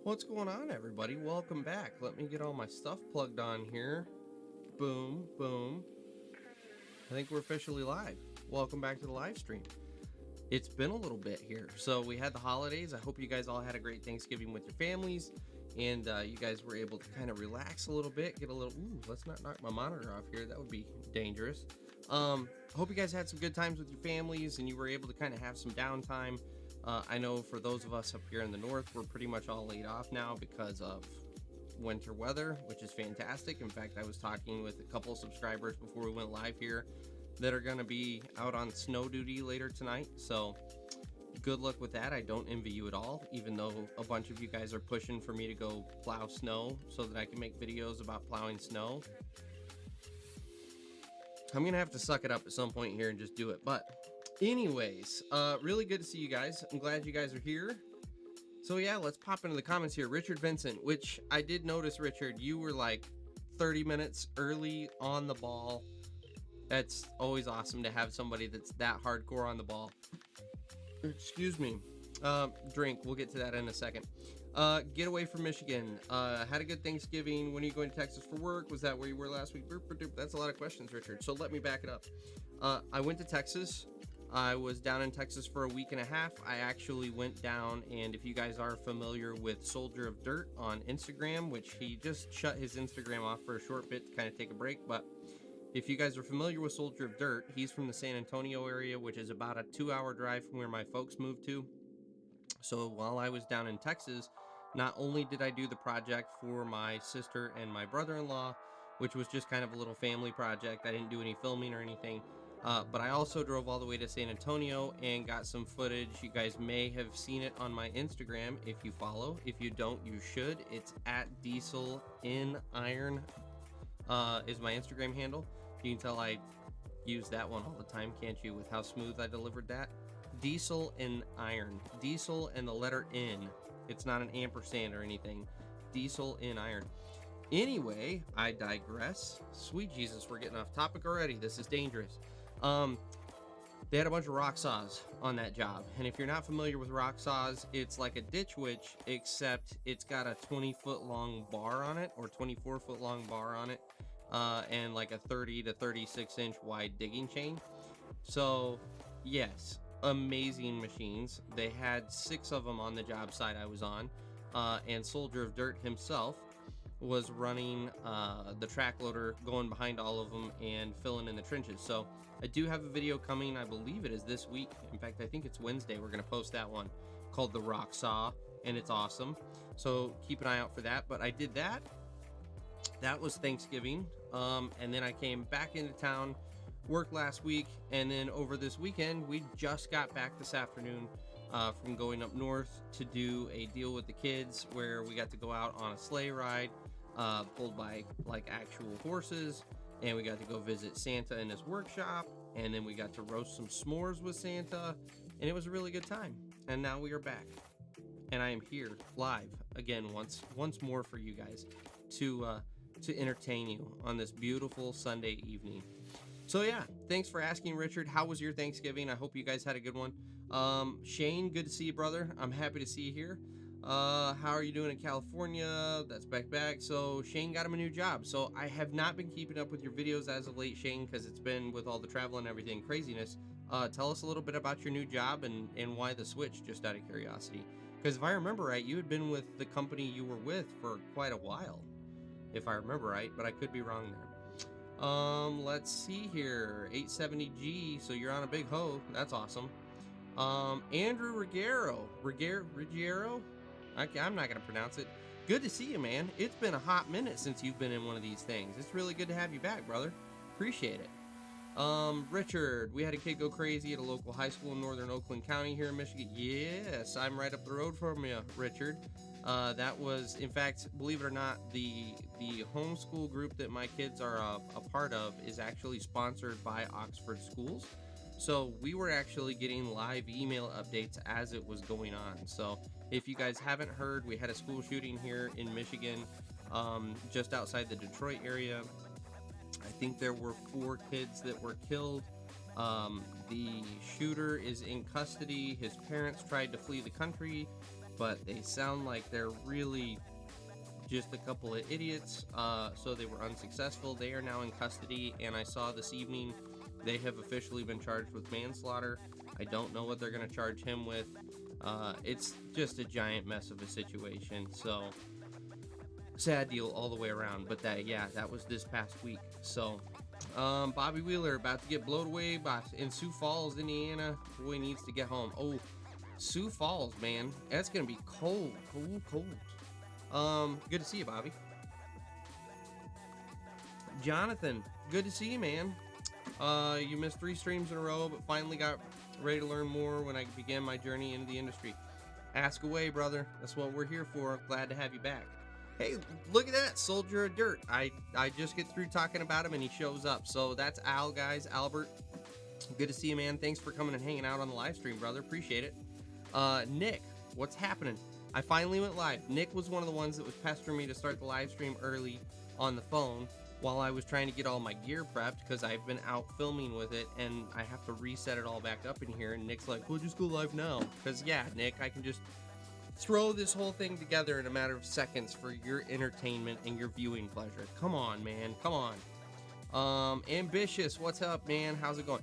What's going on, everybody? Welcome back. Let me get all my stuff plugged on here. Boom, boom. I think we're officially live. Welcome back to the live stream. It's been a little bit here. So we had the holidays. I hope you guys all had a great Thanksgiving with your families, and you guys were able to kind of relax a little bit, get a little, let's not knock my monitor off here. That would be dangerous. Hope you guys had some good times with your families and you were able to kind of have some downtime. I know for those of us up here in the north, we're pretty much all laid off now because of winter weather, which is fantastic. In fact, I was talking with a couple of subscribers before we went live here that are going to be out on snow duty later tonight. So good luck with that. I don't envy you at all, even though a bunch of you guys are pushing for me to go plow snow so that I can make videos about plowing snow. I'm going to have to suck it up at some point here and just do it. But anyways, really good to see you guys. I'm glad you guys are here. So yeah, let's pop into the comments here. Richard Vincent, which I did notice, Richard, you were like 30 minutes early on the ball. That's always awesome to have somebody that's that hardcore on the ball. Excuse me. Drink. We'll get to that in a second. Get away from Michigan. Had a good Thanksgiving. When are you going to Texas for work? Was that where you were last week? That's a lot of questions, Richard. So let me back it up. I went to Texas. I was down in Texas for a week and a half. I actually went down, and if you guys are familiar with Soldier of Dirt on Instagram, which he just shut his Instagram off for a short bit to kind of take a break, but if you guys are familiar with Soldier of Dirt, he's from the San Antonio area, which is about a 2-hour drive from where my folks moved to. So while I was down in Texas, not only did I do the project for my sister and my brother-in-law, which was just kind of a little family project. I didn't do any filming or anything. But I also drove all the way to San Antonio and got some footage. You guys may have seen it on my Instagram if you follow. If you don't, you should. It's at Diesel in Iron is my Instagram handle. You can tell I use that one all the time, can't you, with how smooth I delivered that? Diesel in Iron. Diesel and the letter N. It's not an ampersand or anything. Diesel in Iron. Anyway, I digress. Sweet Jesus, we're getting off topic already. This is dangerous. They had a bunch of rock saws on that job. And if you're not familiar with rock saws, it's like a ditch witch, except it's got a 20-foot long bar on it, or 24-foot long bar on it, and like a 30 to 36 inch wide digging chain. So yes, amazing machines. They had 6 of them on the job site I was on, and Soldier of Dirt himself was running the track loader, going behind all of them and filling in the trenches. So I do have a video coming. I believe it is this week. In fact, I think it's Wednesday. We're going to post that one, called The Rock Saw, and it's awesome. So keep an eye out for that. But I did that. That was Thanksgiving. And then I came back into town, worked last week, and then over this weekend, we just got back this afternoon from going up north to do a deal with the kids where we got to go out on a sleigh ride, pulled by like actual horses, and we got to go visit Santa in his workshop, and then we got to roast some s'mores with Santa, and it was a really good time. And now we are back, and I am here live again once more for you guys to entertain you on this beautiful Sunday evening. So yeah, thanks for asking, Richard. How was your Thanksgiving? I hope you guys had a good one. Shane, good to see you, brother. I'm happy to see you here. How are you doing in California? That's back. So Shane got him a new job. So I have not been keeping up with your videos as of late, Shane, because it's been with all the travel and everything craziness. Tell us a little bit about your new job and why the switch, just out of curiosity. Because if I remember right, you had been with the company you were with for quite a while, if I remember right, but I could be wrong there. Let's see here. 870G, so you're on a big hoe. That's awesome. Andrew Ruggiero. I'm not gonna pronounce it. Good to see you, man. It's been a hot minute since you've been in one of these things. It's really good to have you back, brother. Appreciate it. Richard, we had a kid go crazy at a local high school in northern Oakland County here in Michigan. Yes, I'm right up the road from you, Richard. That was, in fact, believe it or not, the homeschool group that my kids are a part of is actually sponsored by Oxford Schools. So we were actually getting live email updates as it was going on. So if you guys haven't heard, we had a school shooting here in Michigan, just outside the Detroit area. I think there were 4 kids that were killed. The shooter is in custody. His parents tried to flee the country, but they sound like they're really just a couple of idiots. So they were unsuccessful. They are now in custody, and I saw this evening they have officially been charged with manslaughter. I don't know what they're going to charge him with. It's just a giant mess of a situation. So sad deal all the way around. But that was this past week. So Bobby Wheeler about to get blown away in Sioux Falls, Indiana. Boy needs to get home. Oh, Sioux Falls, man, that's gonna be cold. Good to see you, Bobby. Jonathan, good to see you, man. You missed 3 streams in a row, but finally got ready to learn more when I began my journey into the industry. Ask away, brother. That's what we're here for. Glad to have you back. Hey, look at that, Soldier of Dirt. I just get through talking about him and he shows up. So that's Al, guys. Albert, good to see you, man. Thanks for coming and hanging out on the live stream, brother. Appreciate it. Nick, what's happening? I finally went live. Nick was one of the ones that was pestering me to start the live stream early on the phone while I was trying to get all my gear prepped because I've been out filming with it and I have to reset it all back up in here. And Nick's like, well, just go live now. Because, yeah, Nick, I can just throw this whole thing together in a matter of seconds for your entertainment and your viewing pleasure. Come on, man. Come on. Ambitious, what's up, man? How's it going?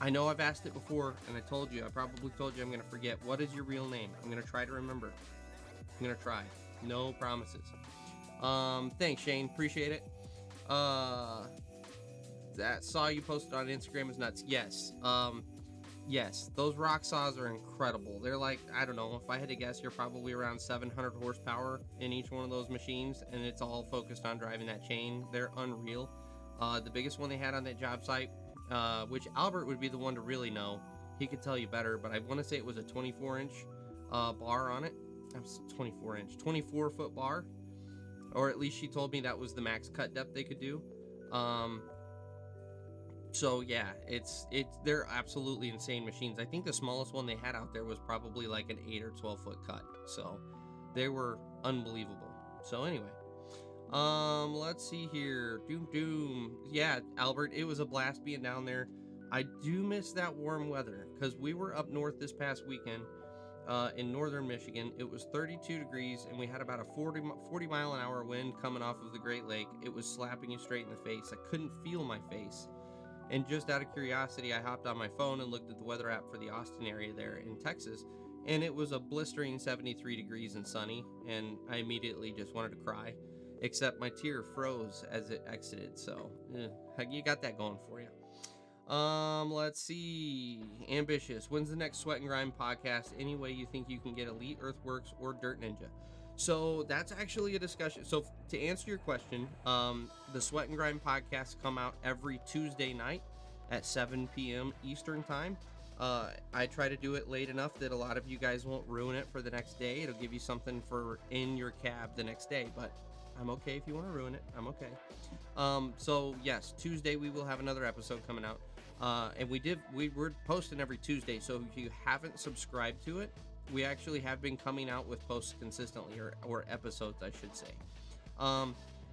I know I've asked it before, and I probably told you I'm going to forget. What is your real name? I'm going to try to remember. I'm going to try. No promises. Thanks, Shane. Appreciate it. That saw you posted on Instagram is nuts. Yes. Yes, those rock saws are incredible. They're like, I don't know, if I had to guess, you're probably around 700 horsepower in each one of those machines, and it's all focused on driving that chain. They're unreal. The biggest one they had on that job site, which Albert would be the one to really know. He could tell you better, but I want to say it was a 24-inch bar on it. That was 24-foot bar. Or at least she told me that was the max cut depth they could do. So yeah, they're absolutely insane machines. I think the smallest one they had out there was probably like an 8 or 12 foot cut. So they were unbelievable. So anyway, let's see here. Doom. Yeah, Albert, it was a blast being down there. I do miss that warm weather because we were up north this past weekend in northern Michigan. It was 32 degrees and we had about a 40 mile an hour wind coming off of the Great Lake. It was slapping you straight in the face. I couldn't feel my face. And just out of curiosity, I hopped on my phone and looked at the weather app for the Austin area there in Texas, and it was a blistering 73 degrees and sunny, and I immediately just wanted to cry, except my tear froze as it exited, so you got that going for you. Let's see. Ambitious, when's the next Sweat and Grime podcast? Any way you think you can get Elite Earthworks or Dirt Ninja? So that's actually a discussion. So to answer your question, the Sweat and Grime podcasts come out every Tuesday night at 7 p.m. Eastern time. I try to do it late enough that a lot of you guys won't ruin it for the next day. It'll give you something for in your cab the next day, but I'm okay if you want to ruin it. I'm okay. So yes, Tuesday we will have another episode coming out. And we're posting every Tuesday. So if you haven't subscribed to it, we actually have been coming out with posts consistently, or episodes, I should say.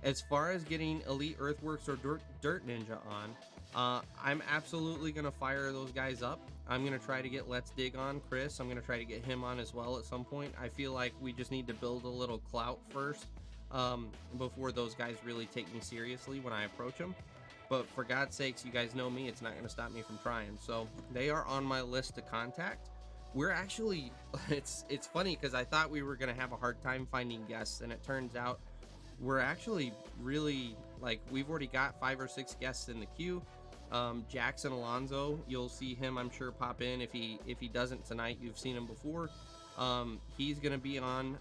As far as getting Elite Earthworks or Dirt Ninja on, I'm absolutely going to fire those guys up. I'm going to try to get Let's Dig on Chris. I'm going to try to get him on as well at some point. I feel like we just need to build a little clout first before those guys really take me seriously when I approach them. But for God's sakes, you guys know me. It's not going to stop me from trying. So they are on my list to contact. We're actually, it's funny because I thought we were going to have a hard time finding guests, and it turns out we're actually really, like, we've already got 5 or 6 guests in the queue. Jackson Alonzo, you'll see him, I'm sure, pop in. If he doesn't tonight, you've seen him before. He's going to be on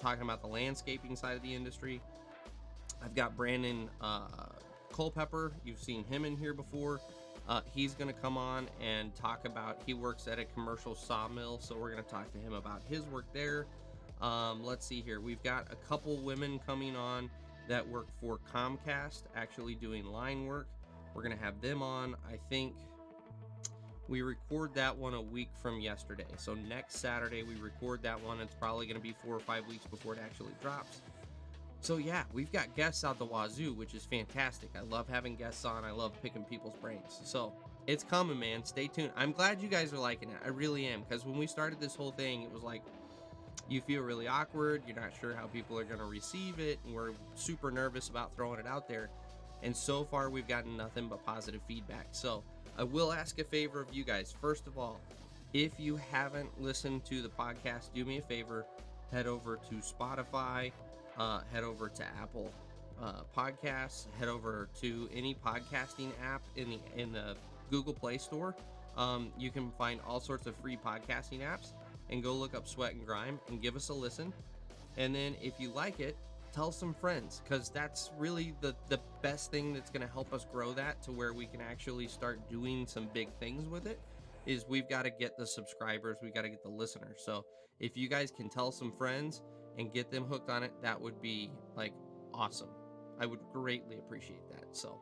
talking about the landscaping side of the industry. I've got Brandon Culpepper. You've seen him in here before. He's going to come on and talk about, he works at a commercial sawmill, so we're going to talk to him about his work there. Let's see here. We've got a couple women coming on that work for Comcast, actually doing line work. We're going to have them on. I think we record that one a week from yesterday. So next Saturday we record that one. It's probably going to be 4 or 5 weeks before it actually drops. So yeah, we've got guests out the wazoo, which is fantastic. I love having guests on. I love picking people's brains. So it's coming, man. Stay tuned. I'm glad you guys are liking it. I really am. Because when we started this whole thing, it was like, you feel really awkward, you're not sure how people are going to receive it, and we're super nervous about throwing it out there. And so far, we've gotten nothing but positive feedback. So I will ask a favor of you guys. First of all, if you haven't listened to the podcast, do me a favor, head over to Spotify, head over to Apple Podcasts, head over to any podcasting app in the Google Play Store. You can find all sorts of free podcasting apps, and go look up Sweat and Grime and give us a listen. And then if you like it, tell some friends, because that's really the best thing that's going to help us grow that to where we can actually start doing some big things with it. Is we've got to get the subscribers, we got to get the listeners. So if you guys can tell some friends and get them hooked on it, that would be like awesome. I would greatly appreciate that. So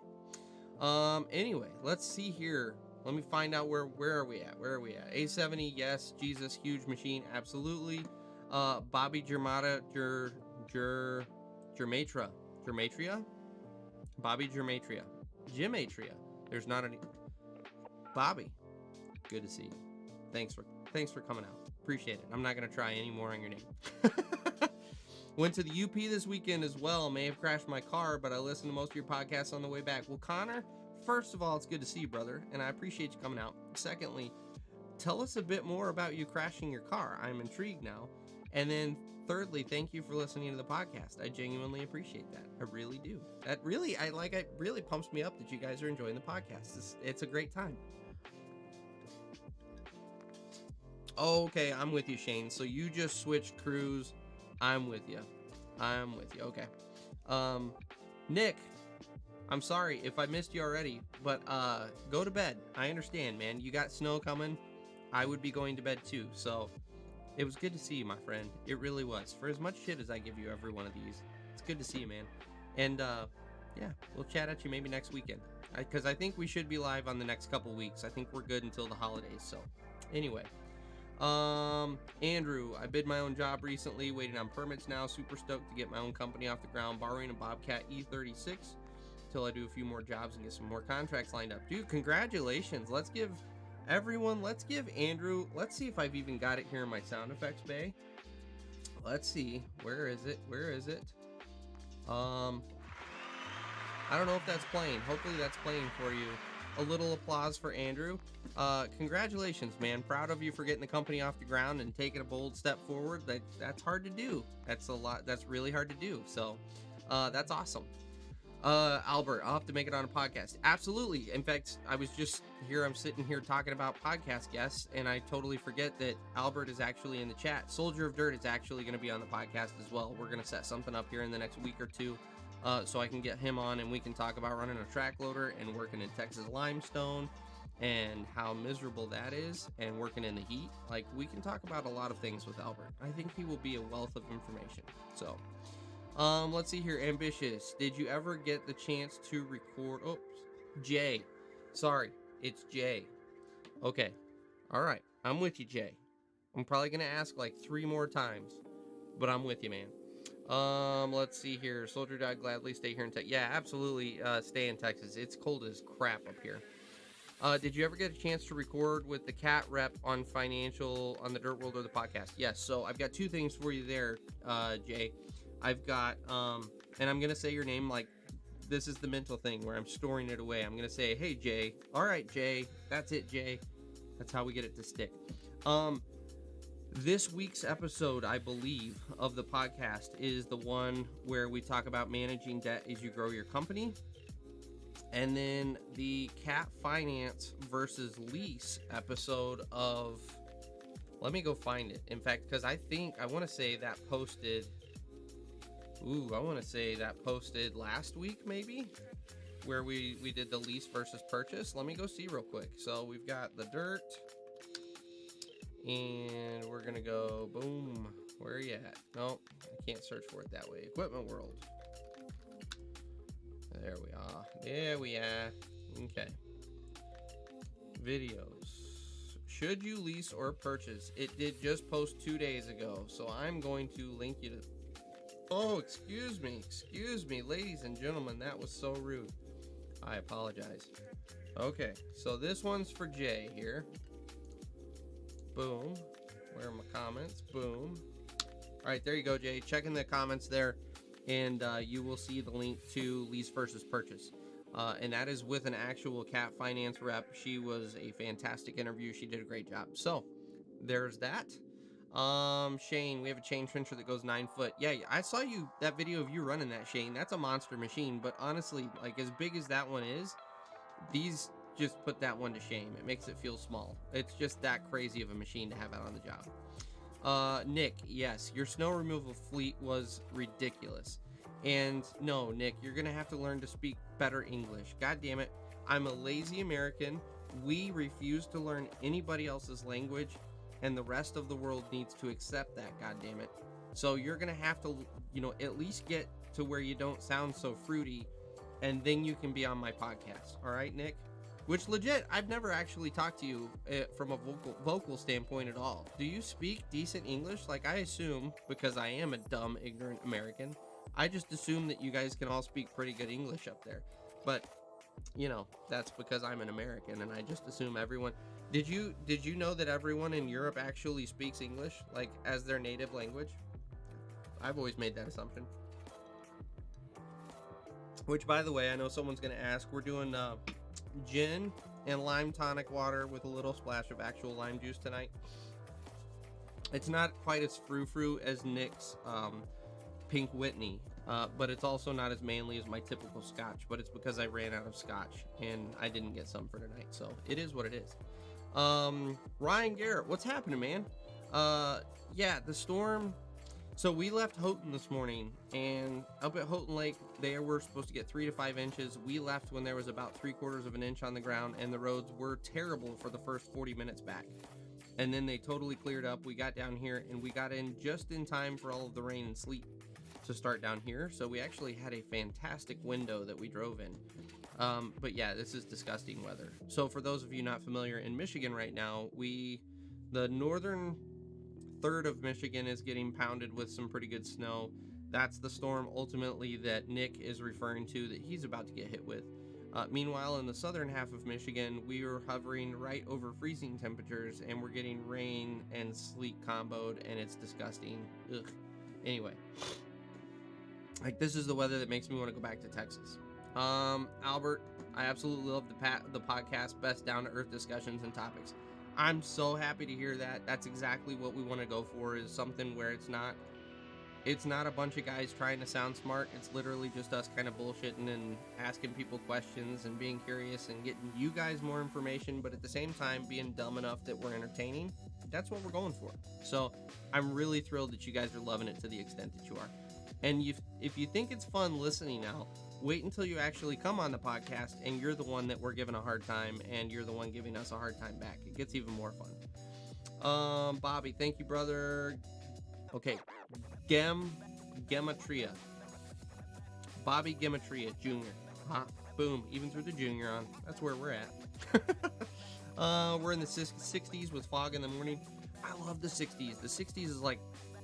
anyway, let's see here. Let me find out where are we at? Where are we at? A70, yes. Jesus, huge machine, absolutely. Bobby Germata, Germatria. Bobby Germatria. Gematria. There's not any. Bobby, good to see you. Thanks for coming out. Appreciate it. I'm not gonna try any more on your name. Went to the UP this weekend as well. May have crashed my car, but I listened to most of your podcasts on the way back. Well, Connor, first of all, it's good to see you, brother, and I appreciate you coming out. Secondly, tell us a bit more about you crashing your car. I'm intrigued now. And then thirdly, thank you for listening to the podcast. I genuinely appreciate that. I really do. It really pumps me up that you guys are enjoying the podcast. It's a great time. Okay, I'm with you, Shane. So you just switched crews. I'm with you. Okay. Nick, I'm sorry if I missed you already, but go to bed. I understand, man. You got snow coming. I would be going to bed too. So it was good to see you, my friend. It really was. For as much shit as I give you every one of these, it's good to see you, man. And yeah, we'll chat at you maybe next weekend, because I think we should be live on the next couple weeks. I think we're good until the holidays. So anyway, Andrew, I bid my own job recently, waiting on permits now. Super stoked to get my own company off the ground, borrowing a Bobcat E36 till I do a few more jobs and get some more contracts lined up. Dude, congratulations. Let's give Andrew, let's see if I've even got it here in my sound effects bay. Let's see. Where is it? I don't know if that's playing. Hopefully that's playing for you. A little applause for Andrew. Congratulations, man. Proud of you for getting the company off the ground and taking a bold step forward. That's hard to do. That's really hard to do. So that's awesome. Albert, I'll have to make it on a podcast. Absolutely. In fact, I'm sitting here talking about podcast guests, and I totally forget that Albert is actually in the chat. Soldier of Dirt is actually going to be on the podcast as well. We're going to set something up here in the next week or two, so I can get him on and we can talk about running a track loader and working in Texas limestone and how miserable that is, and working in the heat. Like, we can talk about a lot of things with Albert. I think he will be a wealth of information. So let's see here. Ambitious, did you ever get the chance to record? Oh, Jay, sorry, it's Jay. Okay, all right, I'm with you, Jay. I'm probably gonna ask like 3 more times, but I'm with you, man. Let's see here. Soldier Dog, gladly stay here in Texas. Yeah, absolutely. Stay in Texas. It's cold as crap up here. Did you ever get a chance to record with the cat rep on the Dirt World or the podcast? Yes. So I've got 2 things for you there, Jay. I've got, and I'm going to say your name like this is the mental thing where I'm storing it away. I'm going to say, hey, Jay. All right, Jay. That's it, Jay. That's how we get it to stick. This week's episode, I believe, of the podcast is the one where we talk about managing debt as you grow your company. And then the cat finance versus lease episode of, let me go find it. In fact, because I want to say that posted last week, maybe, where we did the lease versus purchase. Let me go see real quick. So we've got the dirt, and we're gonna go boom. Where are you at? Nope, I can't search for it that way. Equipment World. There we are. There we are. Okay. Videos. Should you lease or purchase? It did just post 2 days ago, so I'm going to link you to. Oh, excuse me, ladies and gentlemen, that was so rude. I apologize. Okay, so this one's for Jay here. Boom. Where are my comments? Boom. All right, there you go, Jay. Check in the comments there, and you will see the link to Lease versus Purchase. And that is with an actual cat finance rep. She was a fantastic interview. She did a great job. So there's that. Shane, we have a chain trencher that goes 9 foot. Yeah, I saw that video of you running that, Shane. That's a monster machine. But honestly, like as big as that one is, these just put that one to shame. It makes it feel small. It's just that crazy of a machine to have out on the job. Nick, yes, your snow removal fleet was ridiculous. And no, Nick, you're gonna have to learn to speak better English. God damn it. I'm a lazy American. We refuse to learn anybody else's language, and the rest of the world needs to accept that, God damn it. So you're gonna have to, at least get to where you don't sound so fruity, and then you can be on my podcast. All right, Nick? Which legit, I've never actually talked to you from a vocal standpoint at all. Do you speak decent English? Like, I assume, because I am a dumb, ignorant American, I just assume that you guys can all speak pretty good English up there. But, that's because I'm an American, and I just assume everyone... Did you know that everyone in Europe actually speaks English, like, as their native language? I've always made that assumption. Which, by the way, I know someone's going to ask, we're doing gin and lime tonic water with a little splash of actual lime juice tonight. It's not quite as frou-frou as Nick's Pink Whitney, but it's also not as manly as my typical scotch, but it's because I ran out of scotch and I didn't get some for tonight, so it is what it is. Ryan Garrett, what's happening, man? Yeah, the storm. So we left Houghton this morning, and up at Houghton Lake, they were supposed to get 3 to 5 inches. We left when there was about 3/4 of an inch on the ground, and the roads were terrible for the first 40 minutes back. And then they totally cleared up. We got down here, and we got in just in time for all of the rain and sleet to start down here. So we actually had a fantastic window that we drove in. But yeah, this is disgusting weather. So for those of you not familiar, in Michigan right now, the northern third of Michigan is getting pounded with some pretty good snow. That's the storm ultimately that Nick is referring to that he's about to get hit with. Meanwhile, in the southern half of Michigan, we are hovering right over freezing temperatures, and we're getting rain and sleet comboed, and it's disgusting. Ugh. Anyway, like, this is the weather that makes me want to go back to Texas. Albert, I absolutely love the podcast, best down-to-earth discussions and topics. I'm so happy to hear that. That's exactly what we want to go for, is something where it's not a bunch of guys trying to sound smart. It's literally just us kind of bullshitting and asking people questions and being curious and getting you guys more information, but at the same time being dumb enough that we're entertaining. That's what we're going for. So I'm really thrilled that you guys are loving it to the extent that you are. And if you think it's fun listening now, wait until you actually come on the podcast and you're the one that we're giving a hard time and you're the one giving us a hard time back. It gets even more fun. Bobby, thank you, brother. Okay, Gematria. Bobby Gematria Jr. Huh? Boom, even threw the junior on. That's where we're at. We're in the 60s with fog in the morning. I love the 60s. The 60s is like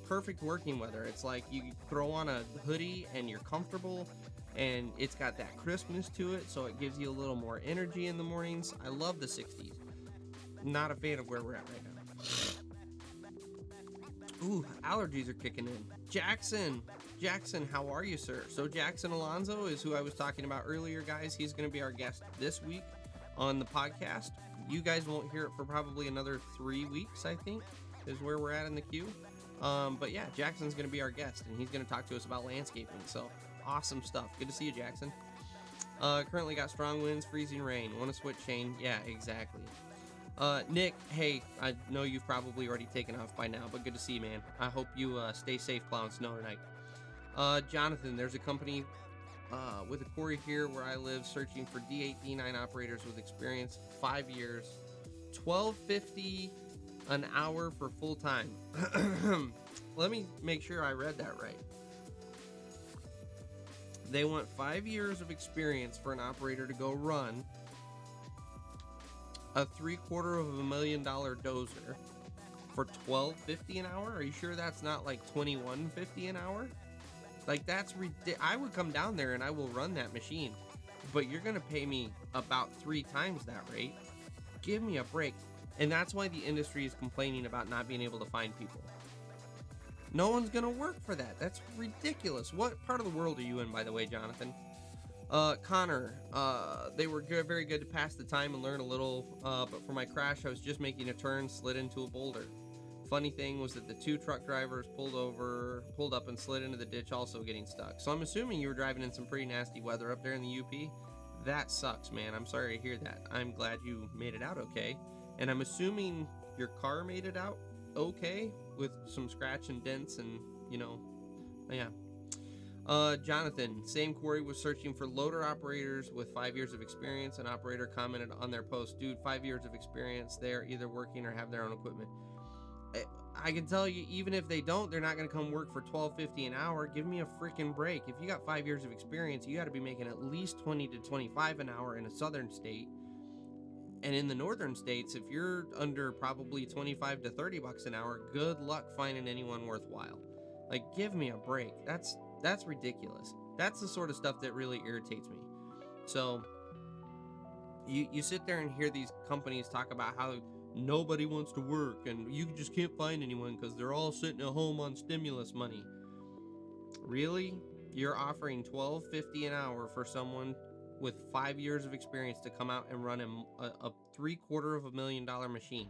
perfect working weather. It's like you throw on a hoodie and you're comfortable, and it's got that crispness to it, so it gives you a little more energy in the mornings. I love the 60s. Not a fan of where we're at right now. Ooh, allergies are kicking in. Jackson, how are you, sir? So Jackson Alonso is who I was talking about earlier, guys. He's going to be our guest this week on the podcast. You guys won't hear it for probably another 3 weeks, I think, is where we're at in the queue. But yeah, Jackson's going to be our guest, and he's going to talk to us about landscaping. So awesome stuff. Good to see you, Jackson. Currently got strong winds, freezing rain. Want to switch, Shane? Yeah, exactly. Nick, hey, I know you've probably already taken off by now, but good to see you, man. I hope you stay safe plowing snow tonight. Jonathan, there's a company with a quarry here where I live searching for D8, D9 operators with experience, 5 years, $12.50 an hour for full time. Let me make sure I read that right. They want 5 years of experience for an operator to go run a $750,000 dozer for $12.50 an hour. Are you sure that's not like $21.50 an hour? Like, that's ridiculous. I would come down there and I will run that machine, but you're gonna pay me about 3 times that rate. Give me a break. And that's why the industry is complaining about not being able to find people. No one's gonna work for that. That's ridiculous. What part of the world are you in, by the way, Jonathan? Connor, they were good, very good to pass the time and learn a little, but for my crash, I was just making a turn, slid into a boulder. Funny thing was that the 2 truck drivers pulled up and slid into the ditch, also getting stuck. So I'm assuming you were driving in some pretty nasty weather up there in the UP. That sucks, man. I'm sorry to hear that. I'm glad you made it out okay. And I'm assuming your car made it out okay with some scratch and dents and, you know, yeah. Jonathan, same quarry was searching for loader operators with 5 years of experience. An operator commented on their post, dude, 5 years of experience. They're either working or have their own equipment. I can tell you, even if they don't, they're not going to come work for $12.50 an hour. Give me a freaking break. If you got 5 years of experience, you got to be making at least $20 to $25 an hour in a southern state. And in the northern states, if you're under probably 25 to 30 bucks an hour, good luck finding anyone worthwhile. Like, give me a break. That's ridiculous. That's the sort of stuff that really irritates me. So you sit there and hear these companies talk about how nobody wants to work and you just can't find anyone because they're all sitting at home on stimulus money. Really? You're offering $12.50 an hour for someone with 5 years of experience to come out and run a $750,000 machine?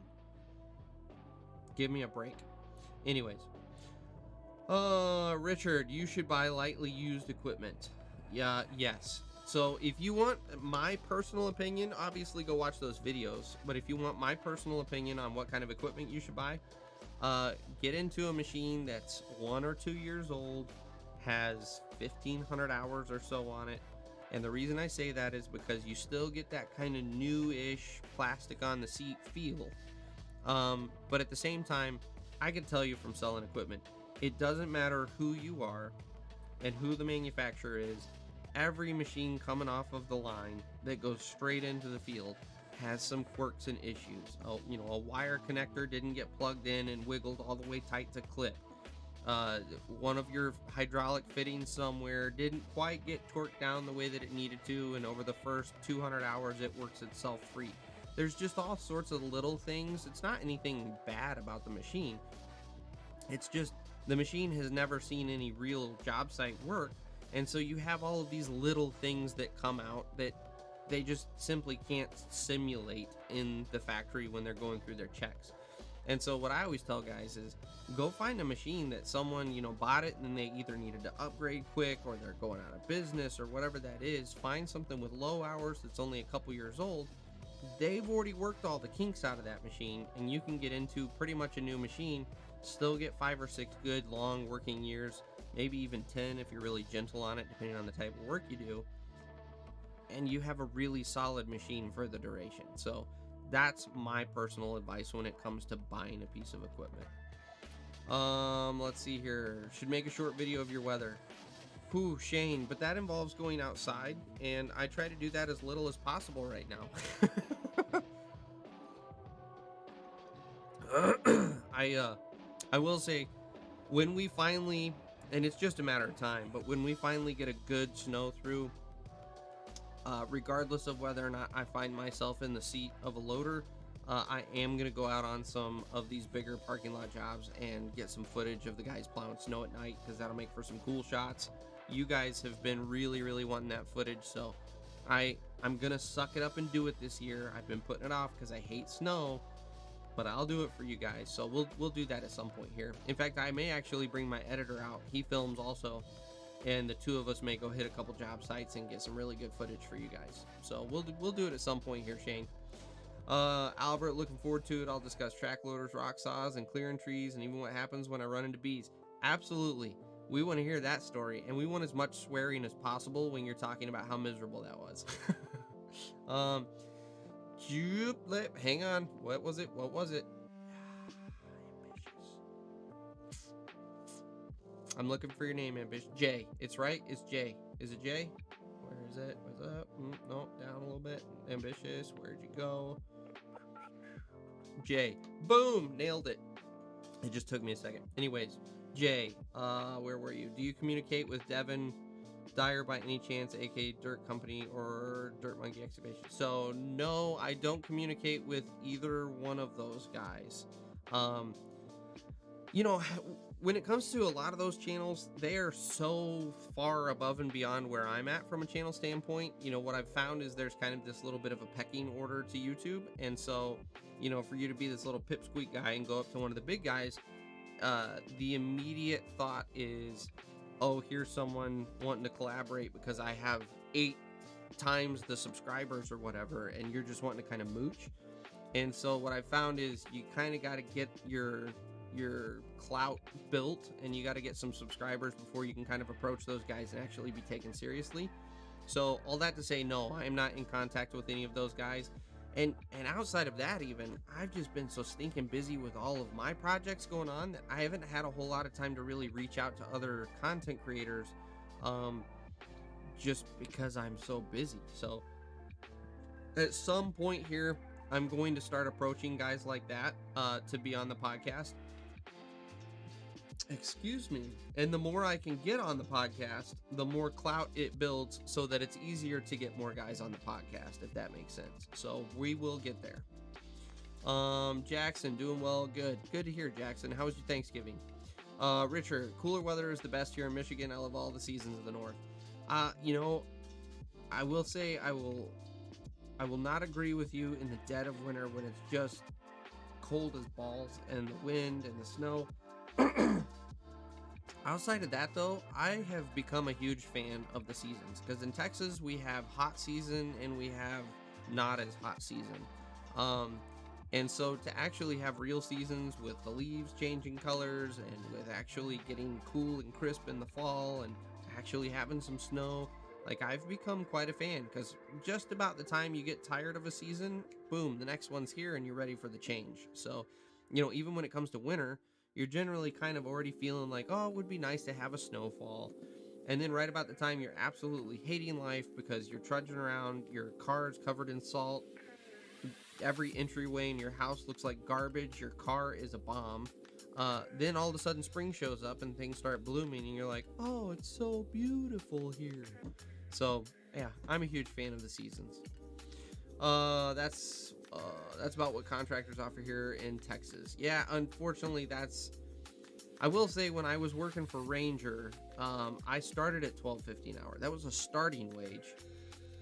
Give me a break. Anyways, Richard, you should buy lightly used equipment. Yeah, yes. So if you want my personal opinion, obviously go watch those videos. But if you want my personal opinion on what kind of equipment you should buy, get into a machine that's 1 or 2 years old, has 1,500 hours or so on it. And the reason I say that is because you still get that kind of new-ish plastic on the seat feel. But at the same time, I can tell you from selling equipment, it doesn't matter who you are and who the manufacturer is. Every machine coming off of the line that goes straight into the field has some quirks and issues. A wire connector didn't get plugged in and wiggled all the way tight to clip. One of your hydraulic fittings somewhere didn't quite get torqued down the way that it needed to, and over the first 200 hours it works itself free. There's just all sorts of little things. It's not anything bad about the machine. It's just the machine has never seen any real job site work, and so you have all of these little things that come out that they just simply can't simulate in the factory when they're going through their checks. And so what I always tell guys is go find a machine that someone, bought it and then they either needed to upgrade quick or they're going out of business or whatever that is. Find something with low hours that's only a couple years old. They've already worked all the kinks out of that machine, and you can get into pretty much a new machine, still get 5 or 6 good long working years, maybe even 10 if you're really gentle on it, depending on the type of work you do. And you have a really solid machine for the duration. So that's my personal advice when it comes to buying a piece of equipment. Let's see here. Should make a short video of your weather. Whew, Shane, but that involves going outside, and I try to do that as little as possible right now. I will say, when we finally, and it's just a matter of time, but when we finally get a good snow through, regardless of whether or not I find myself in the seat of a loader, I am going to go out on some of these bigger parking lot jobs and get some footage of the guys plowing snow at night, because that'll make for some cool shots. You guys have been really, really wanting that footage, so I'm going to suck it up and do it this year. I've been putting it off because I hate snow, but I'll do it for you guys, so we'll do that at some point here. In fact, I may actually bring my editor out. He films also, and the two of us may go hit a couple job sites and get some really good footage for you guys. So we'll do it at some point here, Shane. Albert, looking forward to it. I'll discuss track loaders, rock saws, and clearing trees, and even what happens when I run into bees. Absolutely. We want to hear that story, and we want as much swearing as possible when you're talking about how miserable that was. Hang on. What was it? I'm looking for your name, Ambitious. Jay. It's right. It's Jay. Is it Jay? Where is it? What's up? No, down a little bit. Ambitious. Where'd you go? Jay. Boom. Nailed it. It just took me a second. Anyways, Jay, where were you? Do you communicate with Devin Dyer by any chance, aka Dirt Company or Dirt Monkey Excavation? So no, I don't communicate with either one of those guys. when it comes to a lot of those channels, they are so far above and beyond where I'm at from a channel standpoint. You know, what I've found is there's kind of this little bit of a pecking order to YouTube. And so, you know, for you to be this little pipsqueak guy and go up to one of the big guys, the immediate thought is, oh, here's someone wanting to collaborate because I have 8 times the subscribers or whatever, and you're just wanting to kind of mooch. And so what I found is you kind of got to get your clout built, and you got to get some subscribers before you can kind of approach those guys and actually be taken seriously. So all that to say, no, I am not in contact with any of those guys. And outside of that, even, I've just been so stinking busy with all of my projects going on that I haven't had a whole lot of time to really reach out to other content creators, just because I'm so busy. So at some point here, I'm going to start approaching guys like that to be on the podcast. Excuse me. And the more I can get on the podcast, the more clout it builds, so that it's easier to get more guys on the podcast, if that makes sense. So we will get there. Jackson, doing well. Good to hear, Jackson. How was your Thanksgiving? Richard, cooler weather is the best here in Michigan. I love all the seasons of the north. You know, I will say I will not agree with you in the dead of winter when it's just cold as balls and the wind and the snow. Outside of that, though, I have become a huge fan of the seasons, because in Texas we have hot season and we have not as hot season. And so to actually have real seasons with the leaves changing colors and with actually getting cool and crisp in the fall and actually having some snow, like, I've become quite a fan, because just about the time you get tired of a season, boom, the next one's here and you're ready for the change. So, you know, even when it comes to winter, you're generally kind of already feeling like, oh, it would be nice to have a snowfall. And then right about the time you're absolutely hating life because you're trudging around, your car's covered in salt, every entryway in your house looks like garbage, your car is a bomb. Then all of a sudden spring shows up and things start blooming and you're like, oh, it's so beautiful here. So yeah, I'm a huge fan of the seasons. That's about what contractors offer here in Texas. Yeah, unfortunately, I will say, when I was working for Ranger, I started at $12.50 an hour. That was a starting wage.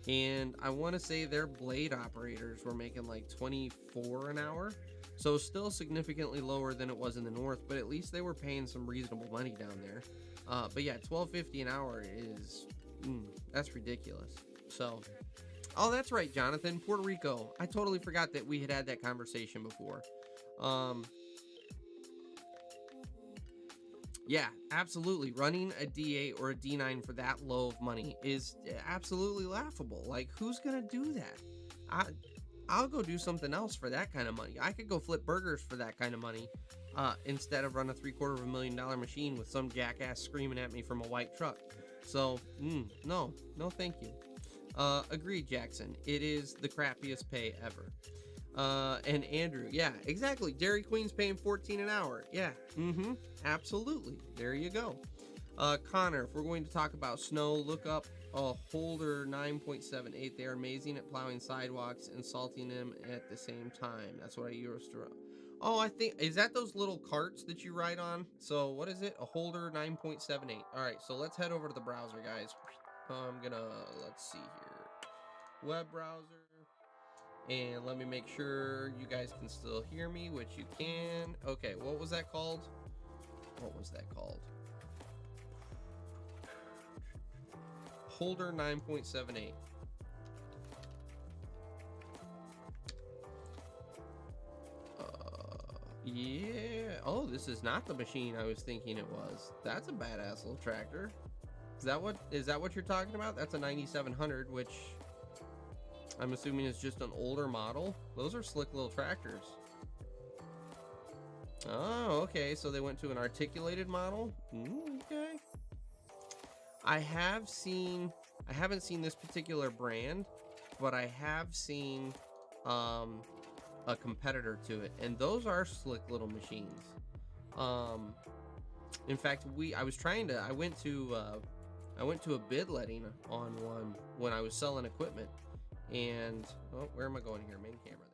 And I want to say their blade operators were making like $24 an hour. So still significantly lower than it was in the north, but at least they were paying some reasonable money down there. But yeah, $12.50 an hour is, that's ridiculous. So, oh, that's right, Jonathan, Puerto Rico. I totally forgot that we had that conversation before. Yeah, absolutely. Running a D8 or a D9 for that low of money is absolutely laughable. Like, who's gonna do that? I'll go do something else for that kind of money. I could go flip burgers for that kind of money, instead of run a $750,000 machine with some jackass screaming at me from a white truck. So, no, thank you. Agreed, Jackson. It is the crappiest pay ever. And Andrew, yeah, exactly. Dairy Queen's paying $14 an hour. Yeah, absolutely. There you go. Connor, if we're going to talk about snow, look up a Holder 9.78. They are amazing at plowing sidewalks and salting them at the same time. That's what I used to run. Oh, I think, is that those little carts that you ride on? So what is it? A Holder 9.78. All right, so let's head over to the browser, guys. Let's see here. Web browser. And let me make sure you guys can still hear me, which you can. Okay, what was that called? Holder 9.78. Yeah. Oh, this is not the machine I was thinking it was. That's a badass little tractor. Is that what you're talking about? That's a 9700, which I'm assuming is just an older model. Those are slick little tractors. Oh, okay. So they went to an articulated model. Okay. I haven't seen this particular brand, but I have seen a competitor to it, and those are slick little machines. In fact, I went to a bid letting on one when I was selling equipment, and where am I going here? Main camera.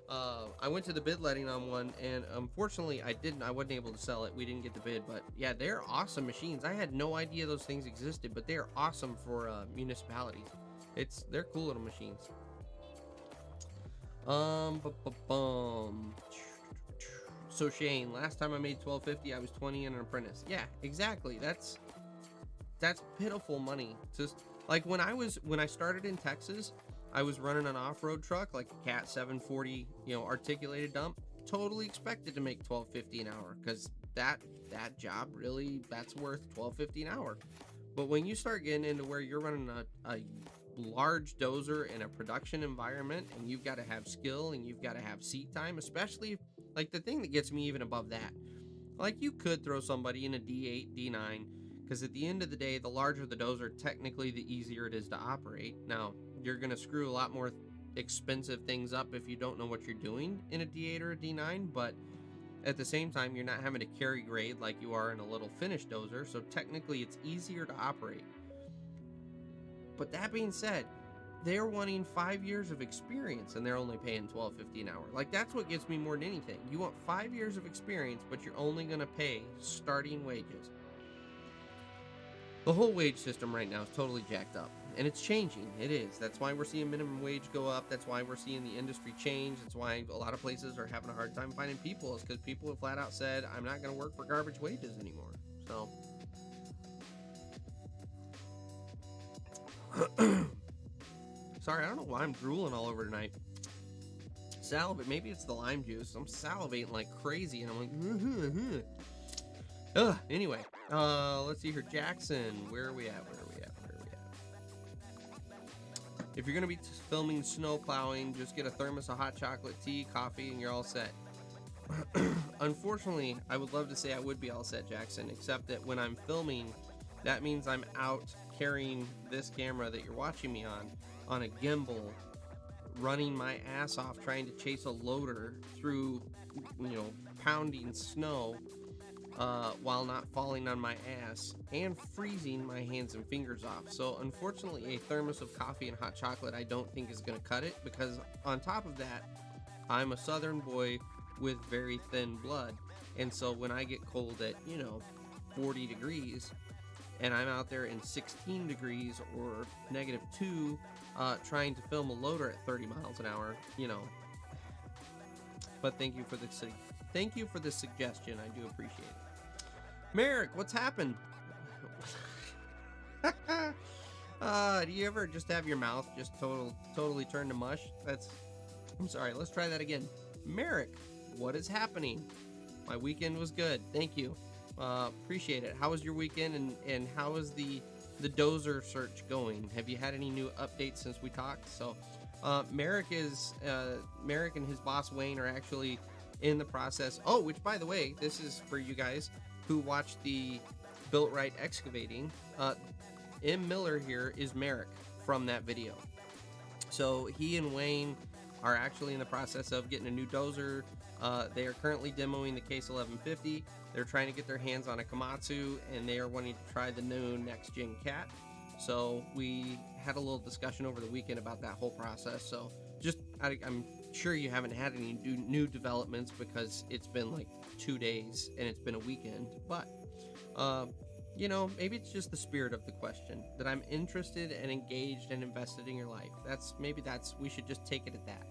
There I went to the bid letting on one, and unfortunately I wasn't able to sell it. We didn't get the bid, but yeah, they're awesome machines. I had no idea those things existed, but they're awesome for municipalities. They're cool little machines. So Shane, last time I made 1250, I was 20 and an apprentice. Yeah, exactly. That's pitiful money. Just like when I started in Texas, I was running an off-road truck like a Cat 740, articulated dump. Totally expected to make 1250 an hour, because that job really, that's worth 1250 an hour. But when you start getting into where you're running a large dozer in a production environment, and you've got to have skill and you've got to have seat time, especially like the thing that gets me even above that, like you could throw somebody in a D8, D9, because at the end of the day, the larger the dozer, technically the easier it is to operate. Now, you're going to screw a lot more expensive things up if you don't know what you're doing in a D8 or a D9, but at the same time, you're not having to carry grade like you are in a little finished dozer, so technically it's easier to operate. But that being said, they're wanting 5 years of experience, and they're only paying $12.50 an hour. Like, that's what gets me more than anything. You want 5 years of experience, but you're only going to pay starting wages. The whole wage system right now is totally jacked up, and it's changing. It is. That's why we're seeing minimum wage go up. That's why we're seeing the industry change. That's why a lot of places are having a hard time finding people, is because people have flat out said, I'm not going to work for garbage wages anymore. So sorry, I don't know why I'm drooling all over tonight. Salivate, maybe it's the lime juice. I'm salivating like crazy, and I'm like, anyway, let's see here. Jackson, where are we at? If you're gonna be filming snow plowing, just get a thermos of hot chocolate, tea, coffee, and you're all set. Unfortunately, I would love to say I would be all set, Jackson, except that when I'm filming, that means I'm out carrying this camera that you're watching me on a gimbal, running my ass off trying to chase a loader through, pounding snow, while not falling on my ass and freezing my hands and fingers off. So unfortunately, a thermos of coffee and hot chocolate I don't think is going to cut it, because on top of that, I'm a southern boy with very thin blood, and so when I get cold at 40 degrees and I'm out there in 16 degrees or -2 trying to film a loader at 30 miles an hour, but thank you for the suggestion. I do appreciate it. Merrick, what's happened? Do you ever just have your mouth just totally turn to mush? I'm sorry, let's try that again. Merrick, what is happening? My weekend was good, thank you. Appreciate it. How was your weekend, and how is the dozer search going? Have you had any new updates since we talked? So Merrick and his boss Wayne are actually in the process. Oh, which by the way, this is for you guys who watched the Built Right Excavating. M. Miller here is Merrick from that video. So he and Wayne are actually in the process of getting a new dozer. They are currently demoing the Case 1150. They're trying to get their hands on a Komatsu, and they are wanting to try the new next gen Cat. So we had a little discussion over the weekend about that whole process. So I'm sure you haven't had any new developments, because it's been like 2 days and it's been a weekend, but maybe it's just the spirit of the question that I'm interested and engaged and invested in your life. We should just take it at that.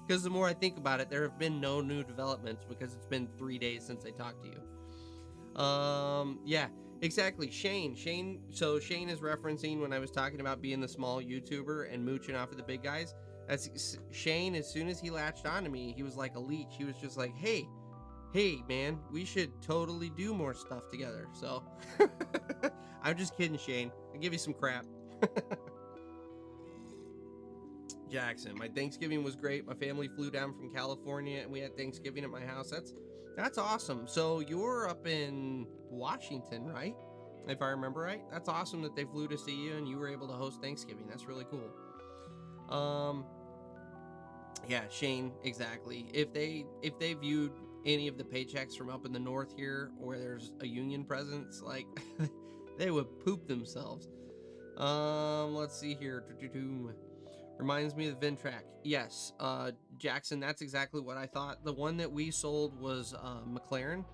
Because the more I think about it, there have been no new developments, because it's been 3 days since I talked to you. Yeah, exactly. Shane is referencing when I was talking about being the small YouTuber and mooching off of the big guys. That's Shane. As soon as he latched onto me, he was like a leech. He was just like, hey man, we should totally do more stuff together. So I'm just kidding, Shane. I'll give you some crap. Jackson, my Thanksgiving was great. My family flew down from California and we had Thanksgiving at my house. That's awesome. So you're up in Washington, right? If I remember right. That's awesome that they flew to see you and you were able to host Thanksgiving. That's really cool. Yeah, Shane, exactly. If they viewed any of the paychecks from up in the north here, where there's a union presence, like they would poop themselves. Let's see here. Reminds me of the Ventrac. Yes, Jackson, that's exactly what I thought. The one that we sold was McLaren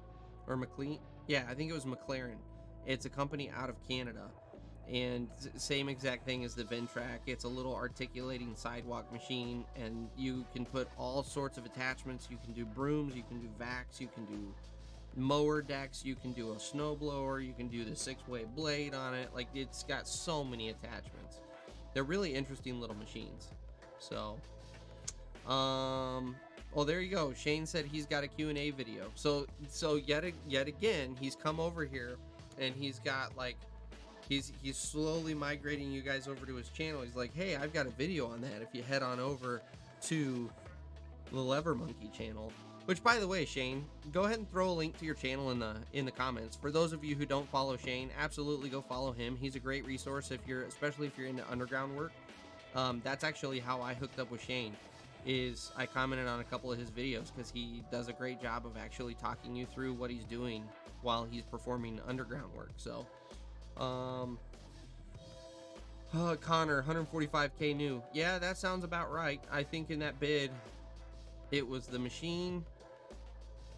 or McLean. Yeah, I think it was McLaren. It's a company out of Canada. And same exact thing as the Ventrac. It's a little articulating sidewalk machine, and you can put all sorts of attachments. You can do brooms, you can do vacs, you can do mower decks, you can do a snowblower, you can do the 6-way blade on it. Like, it's got so many attachments. They're really interesting little machines. So, well, there you go. Shane said he's got a Q&A video. So yet again, he's come over here, and he's got like, he's slowly migrating you guys over to his channel. He's like, hey, I've got a video on that. If you head on over to the Lever Monkey channel, which, by the way, Shane, go ahead and throw a link to your channel in the comments. For those of you who don't follow Shane, absolutely go follow him. He's a great resource especially if you're into underground work. That's actually how I hooked up with Shane. Is I commented on a couple of his videos because he does a great job of actually talking you through what he's doing while he's performing underground work. So, Connor, 145K new. Yeah, that sounds about right. I think in that bid, it was the machine